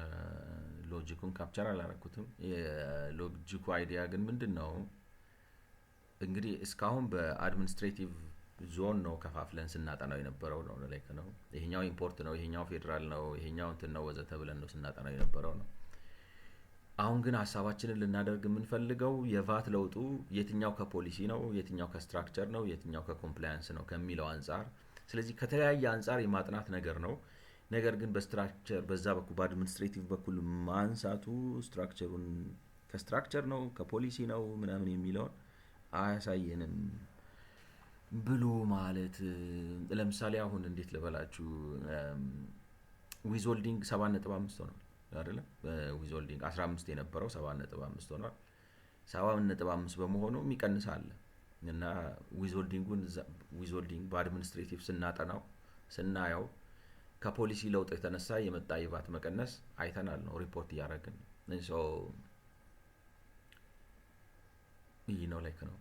ሎጂኩን ካፕቸር አላረኩትም። የሎጂኩ አይዲያ ግን ምንድነው እንግዲህ እስካሁን በአድሚኒስትሬቲቭ ዞን ነው ከፋፍለን ስናጠናው የነበረው ነው ላይክ ነው። ይሄኛው ኢምፖርት ነው፣ ይሄኛው ፌደራል ነው፣ ይሄኛው እንትን ነው ወዘተ ብለን ነው ስናጠናው የነበረው ነው። አሁን ግን ሀሳባችንን ልናደርግ የምንፈልገው የቫት ለውጡ የትኛው ከፖሊሲ ነው፣ የትኛው ከስትራክቸር ነው፣ የትኛው ከኮምፕላያንስ ነው ከሚለው አንፃር። ስለዚህ ከተለያየ አንፃር የማጥናት ነገር ነው። ነገር ግን በስትራክቸር በዛ በኩል በአድሚኒስትሬቲቭ በኩል ማንሳቱ ስትራክቸሩን ከስትራክቸር ነው ከፖሊሲ ነው ምናምን የሚለውን አያሳየንም ብሎ ማለት ለምሳሌ አሁን እንዴት ልበላችሁ ዊዝሆልዲንግ 7.5 ሆኗል አይደለ? ዊዝሆልዲንግ 15 የነበረው 7.5 ሆኗል። 7.5 በመሆኑ የሚቀንስ አለ እና ዊዝሆልዲንግ በአድሚኒስትሬቲቭ ስናየው ከፖሊሲ ለውጥ የተነሳ የመጣ የቫት መቀነስ አይተናል ነው ሪፖርት እያደረግን ነው። ይህ ነው ላይክ ነው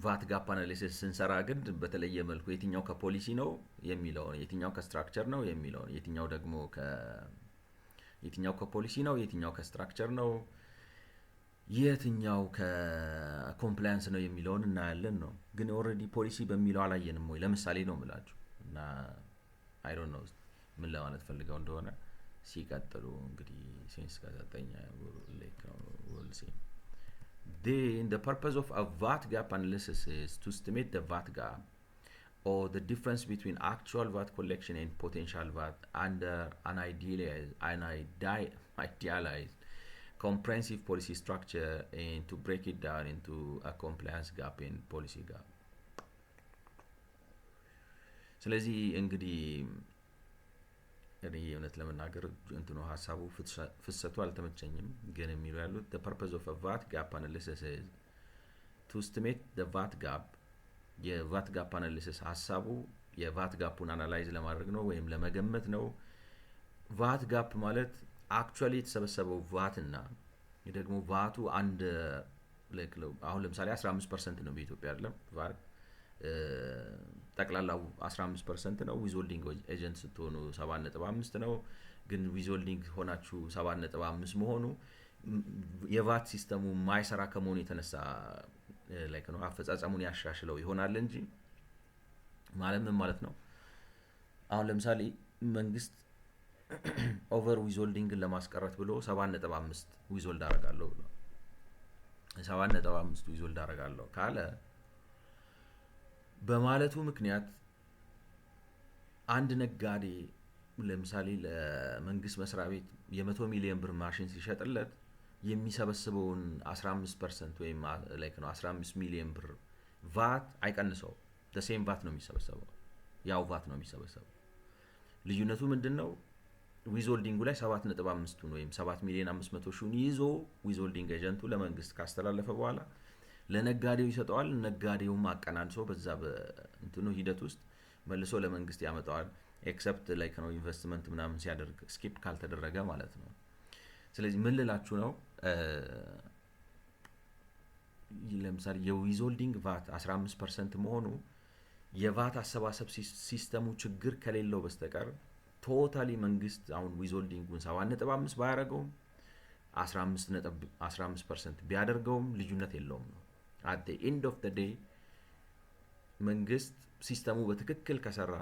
ቫት ጋፕ አናሊሲስ ስንሰራ ግን በተለየ መልኩ የትኛው ከፖሊሲ ነው የሚለውን የትኛው ከስትራክቸር ነው የሚለውን የትኛው ከፖሊሲ ነው የትኛው ከስትራክቸር ነው የትኛው ከኮምፕላያንስ ነው የሚለውን እናያለን ነው። ግን ኦልሬዲ ፖሊሲ በሚለው አላየንም ወይ ለምሳሌ ነው የምላችሁ እና አይ ዶንት ኖ ምን ለማለት ፈልገው እንደሆነ ሲቀጥሉ እንግዲህ ሴንስ ከሰጠኝ ላይክ ነው we'll see. The purpose of a VAT gap analysis is to estimate the VAT gap or the difference between actual VAT collection and potential VAT under an idealized comprehensive policy structure and to break it down into a compliance gap and policy gap. ስለዚህ እንግዲህ እኔ እውነት ለመናገር እንትኑ ሐሳቡ ፍሰቱ አልተመቸኝም። ግን የሚሉ ያሉት the purpose of a VAT gap analysis is to estimate the VAT gap የቫት ጋፕ አናሊሲስ ሐሳቡ የቫት ጋፑን አናላይዝ ለማድረግ ነው ወይም ለመገመት ነው። ቫት ጋፕ ማለት አክቹአሊ የተሰበሰበው ቫት እና ደግሞ ቫቱ አንድ አሁን ለምሳሌ 15% ነው በኢትዮጵያ አይደለም ቫት ጠቅላላው 15% ነው። ዊዝሆልዲንግ ኤጀንት ስትሆኑ 7.5 ነው። ግን ዊዝሆልዲንግ ሆናችሁ 7.5 መሆኑ የቫት ሲስተሙ ማይሰራ ከመሆኑ የተነሳ ላይክ ነው አፈጻጸሙን ያሻሽለው ይሆናል እንጂ ማለት ምን ማለት ነው? አሁን ለምሳሌ መንግስት ኦቨር ዊዝሆልዲንግን ለማስቀረት ብሎ 7.5 ዊዝሆልድ አደርጋለሁ ብሎ 7.5 ዊዝሆልድ አደርጋለሁ ካለ በማለቱ ምክንያት አንድ ነጋዴ ለምሳሌ ለመንግስት መስሪያ ቤት የ100 ሚሊዮን ብር ማሽን ሲሸጥለት የሚሰበስበውን 15% ወይም ላይክ ነው 15 ሚሊዮን ብር ቫት አይቀንሰው። ሴም ቫት ነው የሚሰበሰበው፣ ያው ቫት ነው የሚሰበሰበው። ልዩነቱ ምንድነው? ዊዝሆልዲንጉ ላይ 7.5ቱን ወይም 7 ሚሊዮን 500 ሺውን ይዞ ዊዝሆልዲንግ ኤጀንቱ ለመንግስት ካስተላለፈ በኋላ ለነጋዴው ይሰጠዋል። ነጋዴውም አቀናንሶ በዛ በእንትኑ ሂደት ውስጥ መልሶ ለመንግስት ያመጣዋል። ኤክሰፕት ላይክ ነው ኢንቨስትመንት ምናምን ሲያደርግ ስኪፕ ካልተደረገ ማለት ነው። ስለዚህ ምን ልላችሁ ነው? ለምሳሌ የዊዝሆልዲንግ ቫት 15% መሆኑ የቫት አሰባሰብ ሲስተሙ ችግር ከሌለው በስተቀር ቶታሊ መንግስት አሁን ዊዝሆልዲንጉን 7.5 ባያደርገውም 15% ቢያደርገውም ልዩነት የለውም ነው። አት ዘ ኤንድ ኦፍ ዘ ዴይ መንግስት ሲስተሙ በትክክል ከሰራ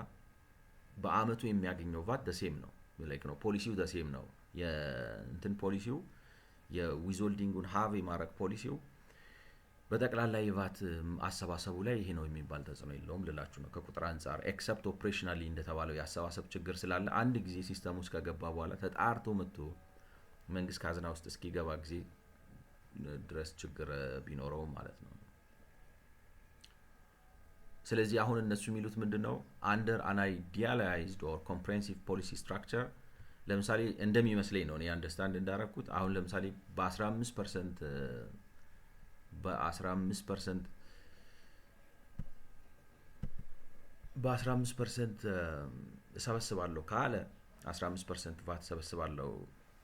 በአመቱ የሚያገኘው ቫት ደሴም ነው። ላይክ ነው ፖሊሲው ደሴም ነው። የእንትን ፖሊሲው የዊዝሆልዲንጉን ሀቭ የማድረግ ፖሊሲው በጠቅላላ የቫት አሰባሰቡ ላይ ይሄ ነው የሚባል ተጽዕኖ የለውም ልላችሁ ነው ከቁጥር አንጻር። ኤክሰፕት ኦፕሬሽናሊ እንደተባለው የአሰባሰብ ችግር ስላለ አንድ ጊዜ ሲስተሙ ውስጥ ከገባ በኋላ ተጣርቶ መጥቶ መንግስት ካዝና ውስጥ እስኪገባ ጊዜ ድረስ ችግር ቢኖረውም ማለት ነው። ስለዚህ አሁን እነሱ የሚሉት ምንድነው? አንደር አን አይዲያላይዝድ ኦር ኮምፕሬሄንሲቭ ፖሊሲ ስትራክቸር ለምሳሌ እንደሚመስለኝ ነው እኔ አንደርስታንድ እንዳረኩት። አሁን ለምሳሌ በ15% እሰበስባለሁ ካለ 15% ቫት እሰበስባለሁ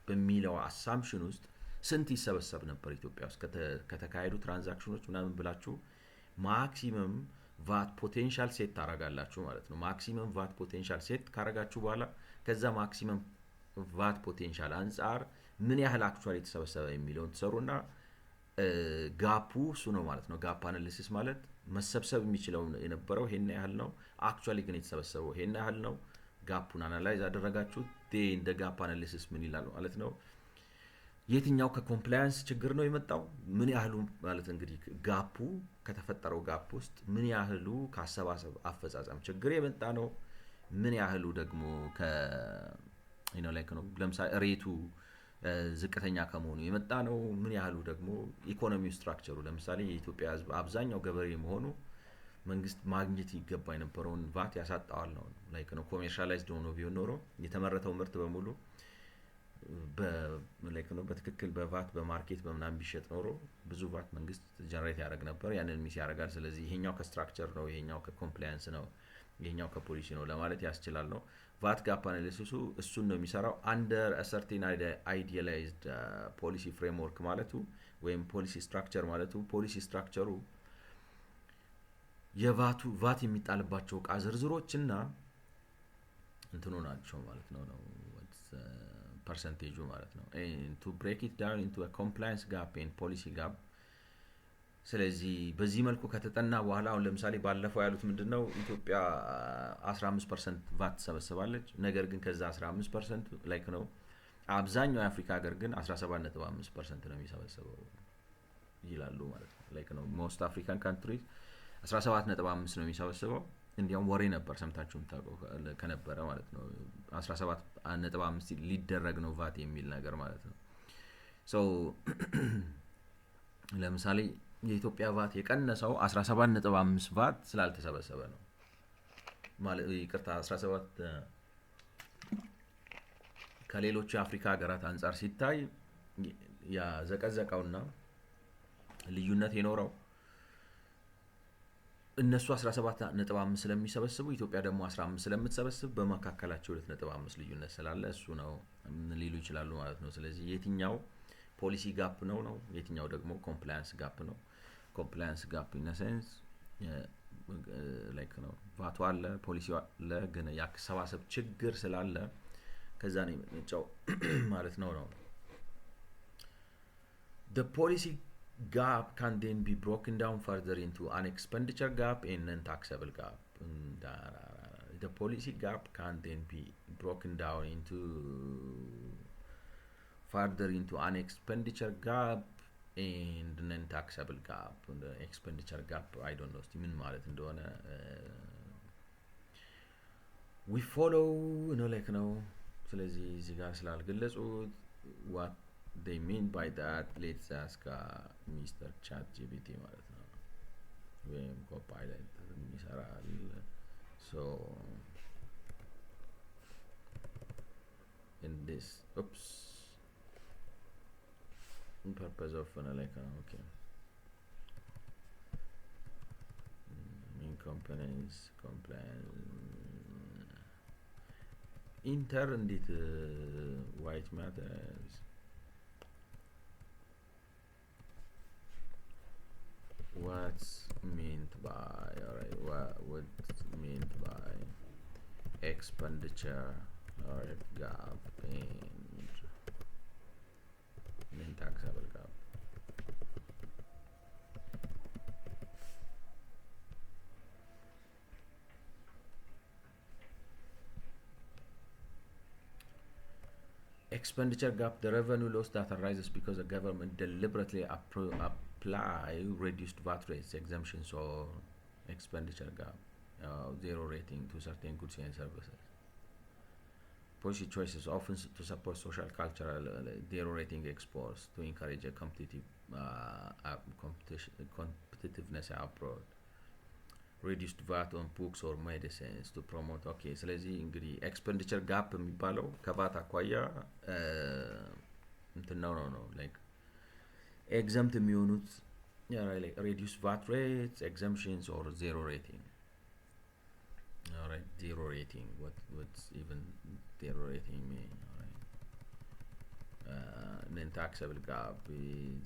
በሚለው አሳምፕሽን ውስጥ ስንት ይሰበሰብ ነበር ኢትዮጵያ ውስጥ ከተካሄዱ ትራንዛክሽኖች ምናምን ብላችሁ ማክሲመም ቫት ፖቴንሻል ሴት ታረጋላችሁ ማለት ነው። ማክሲመም ቫት ፖቴንሻል ሴት ካረጋችሁ በኋላ ከዛ ማክሲመም ቫት ፖቴንሻል አንጻር ምን ያህል አክቹዋሊ የተሰበሰበ የሚለውን ትሰሩና ጋፑ እሱ ነው ማለት ነው። ጋፕ አናሊሲስ ማለት መሰብሰብ የሚችለው የነበረው ይሄን ያህል ነው፣ አክቹዋሊ ግን የተሰበሰበው ይሄን ያህል ነው። ጋፑን አናላይዝ አደረጋችሁ። እንደ ጋፕ አናሊሲስ ምን ይላል ማለት ነው? የትኛው ከኮምፕላያንስ ችግር ነው የመጣው? ምን ያህሉ ማለት እንግዲህ ጋፑ ከተፈጠረው ጋፕ ውስጥ ምን ያህሉ ከአሰባሰብ አፈጻጸም ችግር የመጣ ነው? ምን ያህሉ ደግሞ ላይክ ነው ለምሳሌ ሬቱ ዝቅተኛ ከመሆኑ የመጣ ነው? ምን ያህሉ ደግሞ ኢኮኖሚው ስትራክቸሩ ለምሳሌ የኢትዮጵያ ሕዝብ አብዛኛው ገበሬ መሆኑ መንግስት ማግኘት ይገባ የነበረውን ቫት ያሳጣዋል ነው። ላይክ ነው ኮሜርሻላይዝድ ሆኖ ቢሆን ኖሮ የተመረተው ምርት በሙሉ ላይክ ነው በትክክል በቫት በማርኬት በምናምን ቢሸጥ ኖሮ ብዙ ቫት መንግስት ጀነሬት ያደርግ ነበር። ያንን ሚስ ያደርጋል። ስለዚህ ይሄኛው ከስትራክቸር ነው፣ ይሄኛው ከኮምፕላያንስ ነው፣ ይሄኛው ከፖሊሲ ነው ለማለት ያስችላል ነው። ቫት ጋፕ አናሊሲሱ እሱን ነው የሚሰራው። አንደር ሰርቴን አይዲያላይዝድ ፖሊሲ ፍሬምወርክ ማለቱ ወይም ፖሊሲ ስትራክቸር ማለቱ ፖሊሲ ስትራክቸሩ ቫት የሚጣልባቸው እቃ ዝርዝሮችና እንትኑ ናቸው ማለት ነው ፐርሰንቴጁ ማለት ነው። to break it down into a compliance gap and policy gap። ስለዚህ በዚህ መልኩ ከተጠና በኋላ አሁን ለምሳሌ ባለፈው ያሉት ምንድነው ኢትዮጵያ 15% ቫት ተሰበስባለች። ነገር ግን ከዛ 15% ላይክ ነው አብዛኛው የአፍሪካ ሀገር ግን 17.5% ነው የሚሰበስበው ይላሉ ማለት ነው። ላይክ ነው most African countries 17.5 ነው የሚሰበስበው። እንዲያውም ወሬ ነበር ሰምታችሁም ታውቁ ከነበረ ማለት ነው 17.5 ሊደረግ ነው ቫት የሚል ነገር ማለት ነው። ሶ ለምሳሌ የኢትዮጵያ ቫት የቀነሰው 17.5 ቫት ስላልተሰበሰበ ነው ማለት ይቅርታ 17 ከሌሎች የአፍሪካ ሀገራት አንጻር ሲታይ ያዘቀዘቀውና ልዩነት የኖረው እነሱ 17.5 ስለሚሰበስቡ ኢትዮጵያ ደግሞ 15 ስለምትሰበስብ በመካከላቸው 2.5 ልዩነት ስላለ እሱ ነው ሊሉ ይችላሉ ማለት ነው። ስለዚህ የትኛው ፖሊሲ ጋፕ ነው የትኛው ደግሞ ኮምፕላያንስ ጋፕ ነው? ኮምፕላያንስ ጋፕ ኢን ሴንስ ላይክ ነው ቫቱ አለ ፖሊሲው አለ ግን ያከሰባሰብ ችግር ስላለ ከዛ ነው የሚመጣው ማለት ነው። The policy gap can then be broken down further into an expenditure gap and non-taxable gap. The policy gap can then be broken down into further into an expenditure gap and non-taxable gap. And the expenditure gap I don't know ምን ማለት እንደሆነ we follow ነው like ነው ስለዚህ እዚህ ጋር ስላልገለጹት what they mean by that let's ask Mr. ChatGPT ማለት ነው ወይም Copilot ይሰራል so in this in purpose of like okay main components compliance inter እንዴት white matters what's meant by alright what's meant by expenditure or gap and taxable gap expenditure gap the revenue loss that arises because the government deliberately apply reduced VAT rates exemptions or expenditure gap zero rating to certain goods and services policy choices often to support social cultural zero rating exports to encourage a competitiveness abroad reduced VAT on books or medicines to promote okay ስለዚህ እንግዲህ expenditure gap የሚባለው ከቫት አኳያ እንትን ነው like exempt የሚሆኑት like reduced VAT rates exemptions or zero rating alright zero rating what's even zero rating mean alright then taxable gap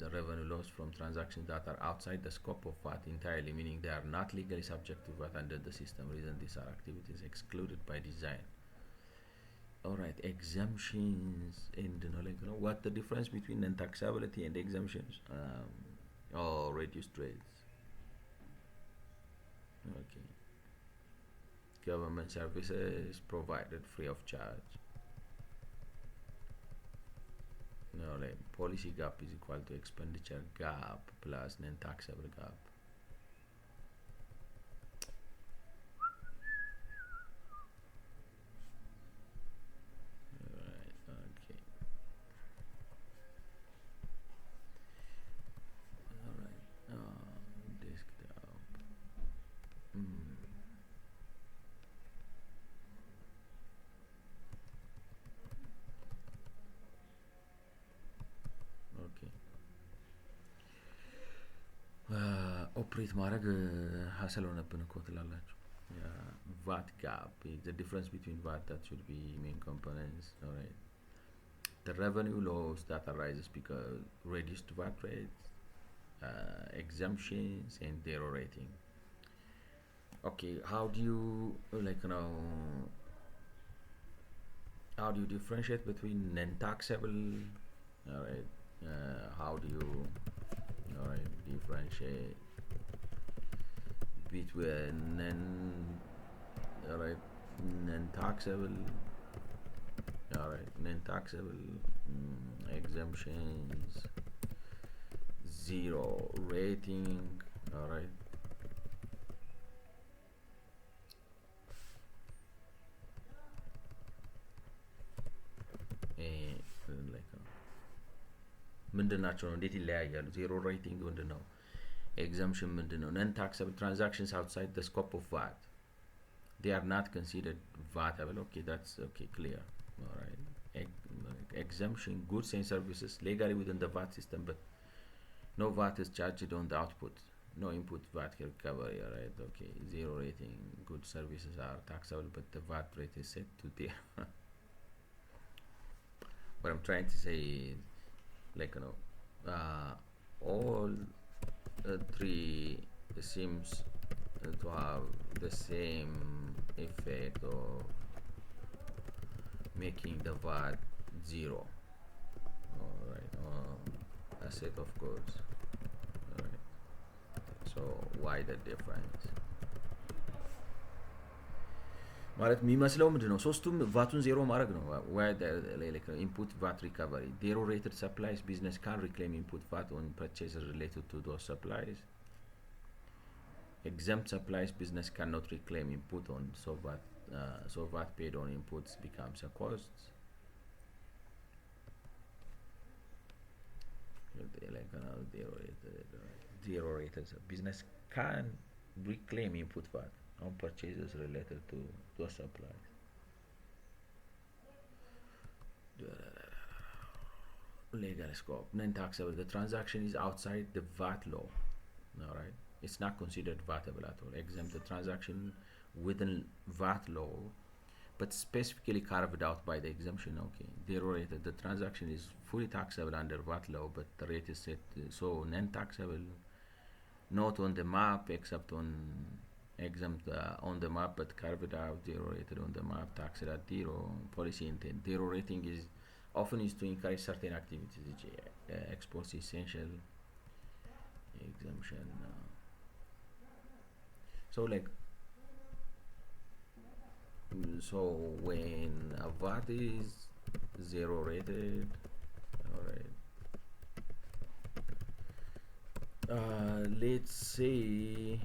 the revenue loss from transactions that are outside the scope of VAT entirely meaning they are not legally subject to VAT under the system reason these are activities excluded by design alright exemptions and like what the difference between non-taxability and exemptions or reduced rates okay government services provided free of charge no like policy gap is equal to expenditure gap plus non-taxable gap alright okay alright desktop ኦፕሬት ማድረግ ሀሰል ሆነብን እኮ ትላላችሁ VAT gap the difference between VAT that should be main components alright the revenue loss that arises because reduced VAT rates exemptions and zero rating okay how do you like how do you differentiate between non-taxable alright how do you alright differentiate between non-taxable alright non-taxable exemptions zero rating alright like ምንድናቸው ነው እንዴት ይለያያሉ ዜሮ ሬቲንግ ምንድነው exemption ምንድነው non-taxable transactions outside the scope of VAT they are not considered VATable okay that's okay clear alright exemption goods and services legally within the VAT system but no VAT is charged on the output no input VAT recovery alright okay zero rating goods services are taxable but the VAT rate is set to there what I'm trying to say is like all three seems to have the same effect of making the VAT zero alright a set of goods alright so why the difference ማለት የሚመስለው ምንድነው ሶስቱም ቫቱን ዜሮ ማድረግ ነው where the input VAT recovery zero rated supplies business can reclaim input VAT on purchases related to those supplies exempt supplies business cannot reclaim input on so VAT So VAT paid on inputs becomes a cost. Like another zero rated business can reclaim input VAT on purchases related to a supply. Legal scope, non-taxable. The transaction is outside the VAT law. All right, it's not considered VATable at all. Exempt the transaction within VAT law, but specifically carved out by the exemption. Okay, zero rated. The transaction is fully taxable under VAT law, but the rate is set so non-taxable, not on the map except on exempt on the map, but carved out, zero rated on the map, taxed at zero. Policy intent. Zero rating is often used to encourage certain activities, e.g., exports essential exemption. So like, so when a VAT is zero rated, all right. Let's say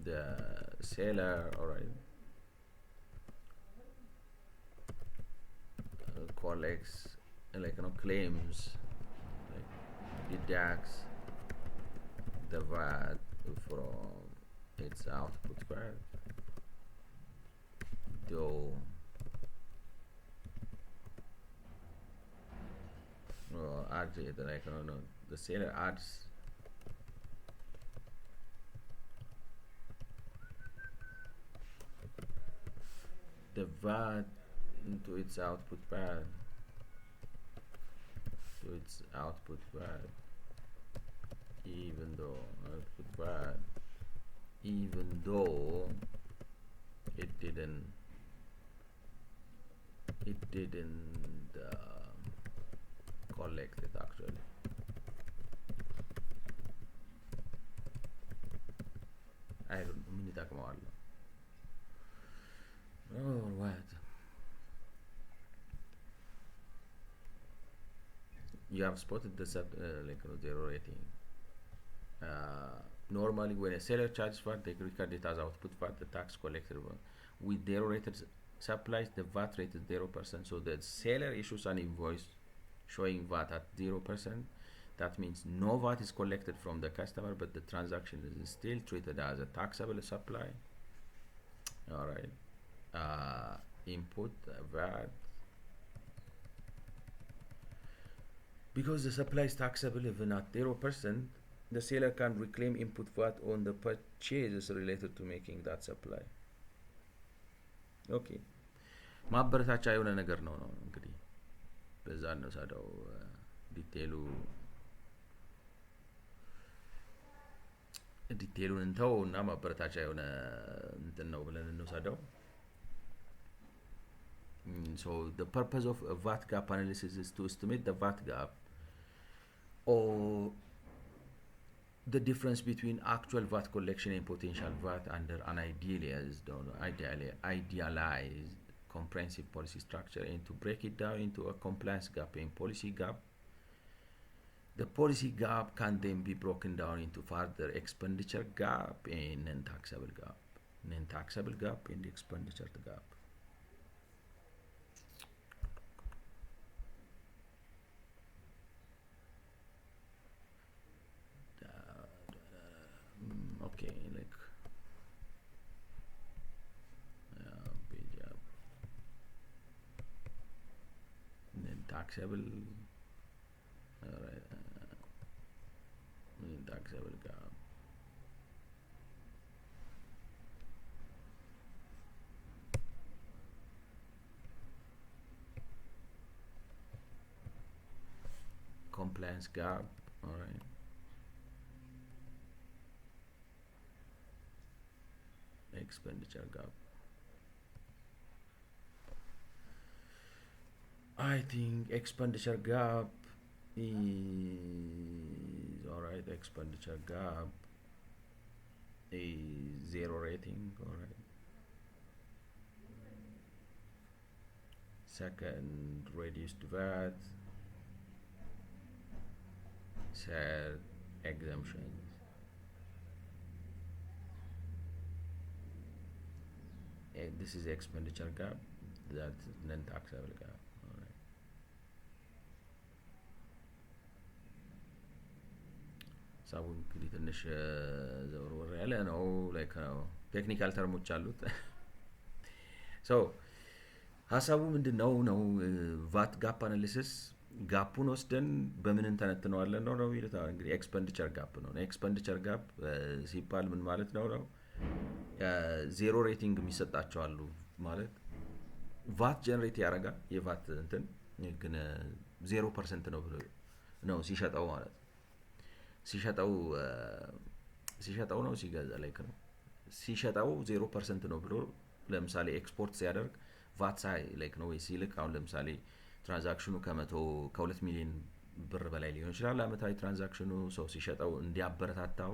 the seller, all right, collects claims, like deducts the VAT from its output card, though adds it, like I don't know, the seller adds the VAT into its output pad, even though it didn't collect it actually. I don't know, minute acknowledge. Oh, what? You have spotted the zero rating. Normally, when a seller charges VAT, they record it as output VAT, the tax collected. With zero rated supplies, the VAT rate is 0%. So the seller issues an invoice showing VAT at 0%. That means no VAT is collected from the customer, but the transaction is still treated as a taxable supply. All right. Input VAT. Because the supply is taxable even at 0%, the seller can reclaim input VAT on the purchases related to making that supply. ኦኬ ማበረታቻ የሆነ ነገር ነው እንግዲህ በዛ ነው ሳዳው ዲቴሉን እንተው እና ማበረታቻ የሆነ እንትን ነው ብለን እንወስደው። So the purpose of a VAT gap analysis is to estimate the VAT gap or the difference between actual VAT collection and potential VAT under an idealized comprehensive policy structure, and to break it down into a compliance gap and policy gap. The policy gap can then be broken down into further expenditure gap and non-taxable gap. Non-taxable gap and expenditure gap. Okay, like non-taxable. Alright, non-taxable gap. Compliance gap. Alright. Expenditure gap. I think expenditure gap is alright. Expenditure gap is zero rating. Alright. Second, reduced VAT. Third, exemptions. this is expenditure gap, that non-taxable gap. Alright. ሀሳቡ እንግዲህ ትንሽ ዘወርወር ያለ ነው። ላይክ ቴክኒካል ተርሞች አሉት። ሶ ሀሳቡ ምንድን ነው ቫት ጋፕ አናሊሲስ ጋፑን ወስደን በምን እንተነትነዋለን ነው የሚሉት። እንግዲህ ኤክስፐንዲቸር ጋፕ ነው። ኤክስፐንዲቸር ጋፕ ሲባል ምን ማለት ነው? ዜሮ ሬቲንግ የሚሰጣቸው አሉ ማለት ቫት ጀነሬት ያደርጋል የቫት እንትን ግን 0% ነው ብሎ ነው ሲሸጠው ማለት ሲሸጠው ነው ሲገዛ ላይክ ነው ሲሸጠው 0% ነው ብሎ ለምሳሌ ኤክስፖርት ሲያደርግ ቫት ሳይ ላይክ ነው ወይ ሲልክ አሁን ለምሳሌ ትራንዛክሽኑ ከ2 ሚሊዮን ብር በላይ ሊሆን ይችላል አመታዊ ትራንዛክሽኑ ሰው ሲሸጠው እንዲያበረታታው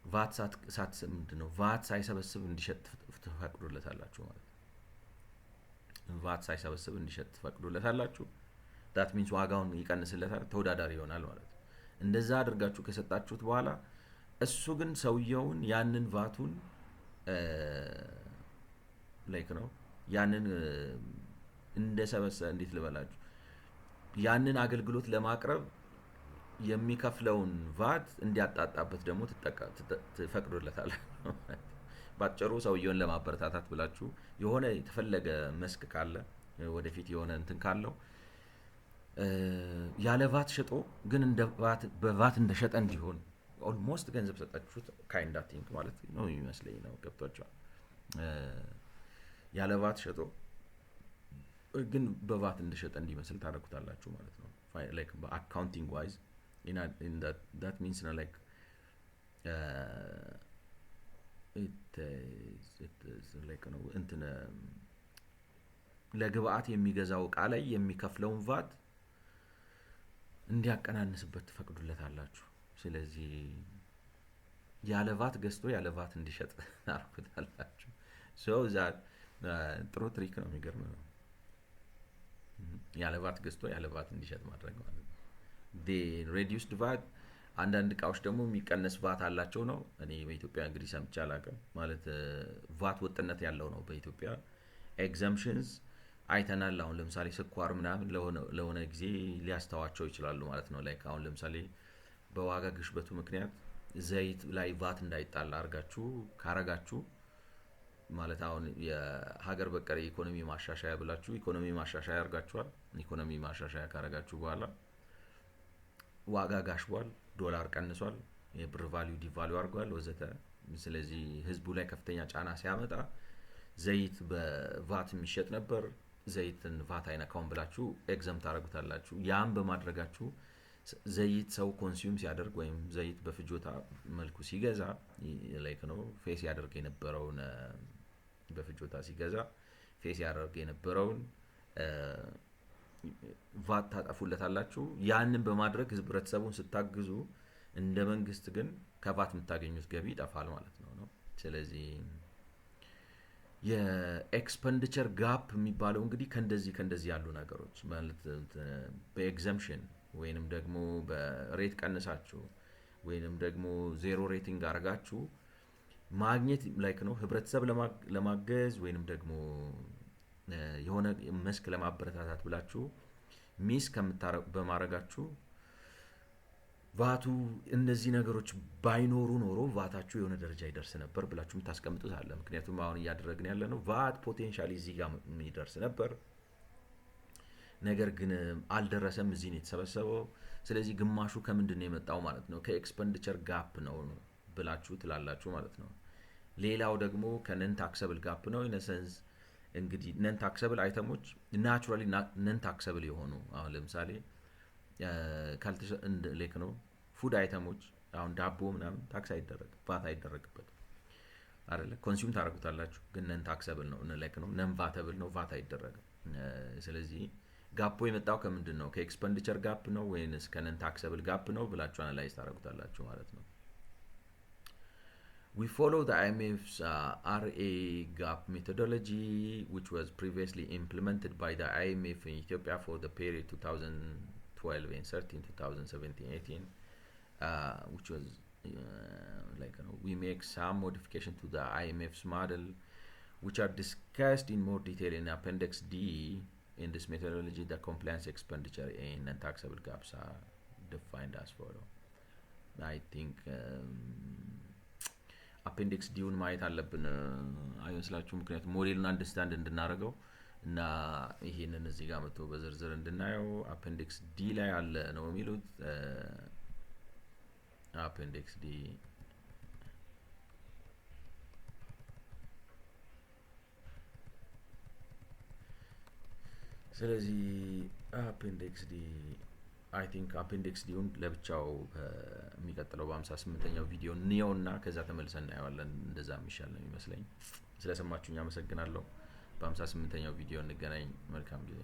ቫት ምንድነው ቫት ሳይሰበስብ እንዲሸጥ ትፈቅዱለታላችሁ ማለት ነው። ቫት ሳይሰበስብ እንዲሸጥ ትፈቅዱለታላችሁ። ዳት ሚንስ ዋጋውን ይቀንስለታል፣ ተወዳዳሪ ይሆናል ማለት ነው። እንደዛ አድርጋችሁ ከሰጣችሁት በኋላ እሱ ግን ሰውየውን ያንን ቫቱን ላይክ ነው ያንን እንደሰበሰበ እንዴት ልበላችሁ ያንን አገልግሎት ለማቅረብ የሚከፍለውን ቫት እንዲያጣጣበት ደግሞ ትፈቅዱለታል። ባጭሩ ሰውየውን ለማበረታታት ብላችሁ የሆነ የተፈለገ መስክ ካለ ወደፊት የሆነ እንትን ካለው ያለ ቫት ሸጦ ግን በቫት እንደሸጠ እንዲሆን ኦልሞስት ገንዘብ ሰጣችሁት ካይንድ ኦፍ ቲንክ ማለት ነው የሚመስለኝ ነው። ገብቷችኋል? ያለ ቫት ሸጦ ግን በቫት እንደሸጠ እንዲመስል ታደርጉታላችሁ ማለት ነው። ላይክ በአካውንቲንግ ዋይዝ in that means like it is like እንትን ለግብአት የሚገዛው እቃ ላይ የሚከፍለውን ቫት እንዲያቀናንስበት ትፈቅዱለታላችሁ። ስለዚህ ያለ ቫት ገዝቶ ያለ ቫት እንዲሸጥ ታደርጉታላችሁ። that ጥሩ ትሪክ ነው፣ የሚገርም ነው። ያለ ቫት ገዝቶ ያለ ቫት እንዲሸጥ ማድረግ ማለት ነው። reduced ቫት አንዳንድ እቃዎች ደግሞ የሚቀነስ ቫት አላቸው ነው። እኔ በኢትዮጵያ እንግዲህ ሰምቼ አላውቅም ማለት ቫት ወጥነት ያለው ነው በኢትዮጵያ። ኤግዘምፕሽንስ አይተናል። አሁን ለምሳሌ ስኳር ምናምን ለሆነ ጊዜ ሊያስተዋቸው ይችላሉ ማለት ነው። ላይክ አሁን ለምሳሌ በዋጋ ግሽበቱ ምክንያት ዘይት ላይ ቫት እንዳይጣል ካረጋችሁ ማለት አሁን የሀገር በቀል ኢኮኖሚ ማሻሻያ ብላችሁ ኢኮኖሚ ማሻሻያ አርጋችኋል። ኢኮኖሚ ማሻሻያ ካረጋችሁ በኋላ ዋጋ ጋሽቧል፣ ዶላር ቀንሷል፣ የብር ቫልዩ ዲቫልዩ አድርጓል ወዘተ። ስለዚህ ህዝቡ ላይ ከፍተኛ ጫና ሲያመጣ ዘይት በቫት የሚሸጥ ነበር። ዘይትን ቫት አይነካውም ብላችሁ ኤግዘምት ታደርጉታላችሁ። ያም በማድረጋችሁ ዘይት ሰው ኮንሱም ሲያደርግ ወይም ዘይት በፍጆታ መልኩ ሲገዛ ላይክ ነው ፌስ ያደርግ የነበረውን በፍጆታ ሲገዛ ፌስ ያደርግ የነበረውን ቫት ታጠፉለታላችሁ። ያንን በማድረግ ህብረተሰቡን ስታግዙ እንደ መንግስት ግን ከቫት የምታገኙት ገቢ ይጠፋል ማለት ነው። ስለዚህ የኤክስፐንዲቸር ጋፕ የሚባለው እንግዲህ ከእንደዚህ ያሉ ነገሮች ማለት በኤግዘምፕሽን ወይንም ደግሞ በሬት ቀንሳችሁ ወይንም ደግሞ ዜሮ ሬቲንግ አድርጋችሁ ማግኘት ላይክ ነው ህብረተሰብ ለማገዝ ወይንም ደግሞ የሆነ መስክ ለማበረታታት ብላችሁ ሚስ በማረጋችሁ ቫቱ እነዚህ ነገሮች ባይኖሩ ኖሮ ቫታችሁ የሆነ ደረጃ ይደርስ ነበር ብላችሁም ታስቀምጡት አለ። ምክንያቱም አሁን እያደረግን ያለ ነው ቫት ፖቴንሻሊ እዚህ ጋር የሚደርስ ነበር፣ ነገር ግን አልደረሰም፣ እዚህ ነው የተሰበሰበው። ስለዚህ ግማሹ ከምንድን ነው የመጣው ማለት ነው? ከኤክስፐንዲቸር ጋፕ ነው ብላችሁ ትላላችሁ ማለት ነው። ሌላው ደግሞ ከነን ታክሰብል ጋፕ ነው። ኢነሰንስ እንግዲህ ነን ታክሰብል አይተሞች ናቹራሊ ነን ታክሰብል የሆኑ አሁን ለምሳሌ ላይክ ነው ፉድ አይተሞች አሁን ዳቦ ምናምን ታክስ አይደረግ ቫት አይደረግበትም አይደለ? ኮንሱም ታደርጉታላችሁ ግን ነን ታክሰብል ነው ላይክ ነው ነን ቫተብል ነው ቫት አይደረግም። ስለዚህ ጋፑ የመጣው ከምንድን ነው? ከኤክስፐንዲቸር ጋፕ ነው ወይንስ ከነን ታክሰብል ጋፕ ነው ብላችሁ አናላይዝ ታደርጉታላችሁ ማለት ነው። We follow the IMF's RA gap methodology, which was previously implemented by the IMF in Ethiopia for the period 2012 and 13, 2017, 18, which was we make some modification to the IMF's model which are discussed in more detail in Appendix D. In this methodology, the compliance expenditure and non-taxable gaps are defined as follow. I think አፔንዲክስ ዲውን ማየት አለብን አይመስላችሁ? ምክንያቱም ሞዴሉን አንደርስታንድ እንድናደርገው እና ይሄንን እዚህ ጋር መጥቶ በዝርዝር እንድናየው አፔንዲክስ ዲ ላይ አለ ነው የሚሉት። አፔንዲክስ ዲ ስለዚህ አፔንዲክስ ዲ አይ ቲንክ አፔንዲክስ ዲውን ለብቻው የሚቀጥለው በ58ኛው ቪዲዮ እንየውና ከዛ ተመልሰን እናየዋለን። እንደዛ የሚሻል ነው የሚመስለኝ። ስለሰማችሁኝ አመሰግናለሁ። በ58ኛው ቪዲዮ እንገናኝ። መልካም ጊዜ።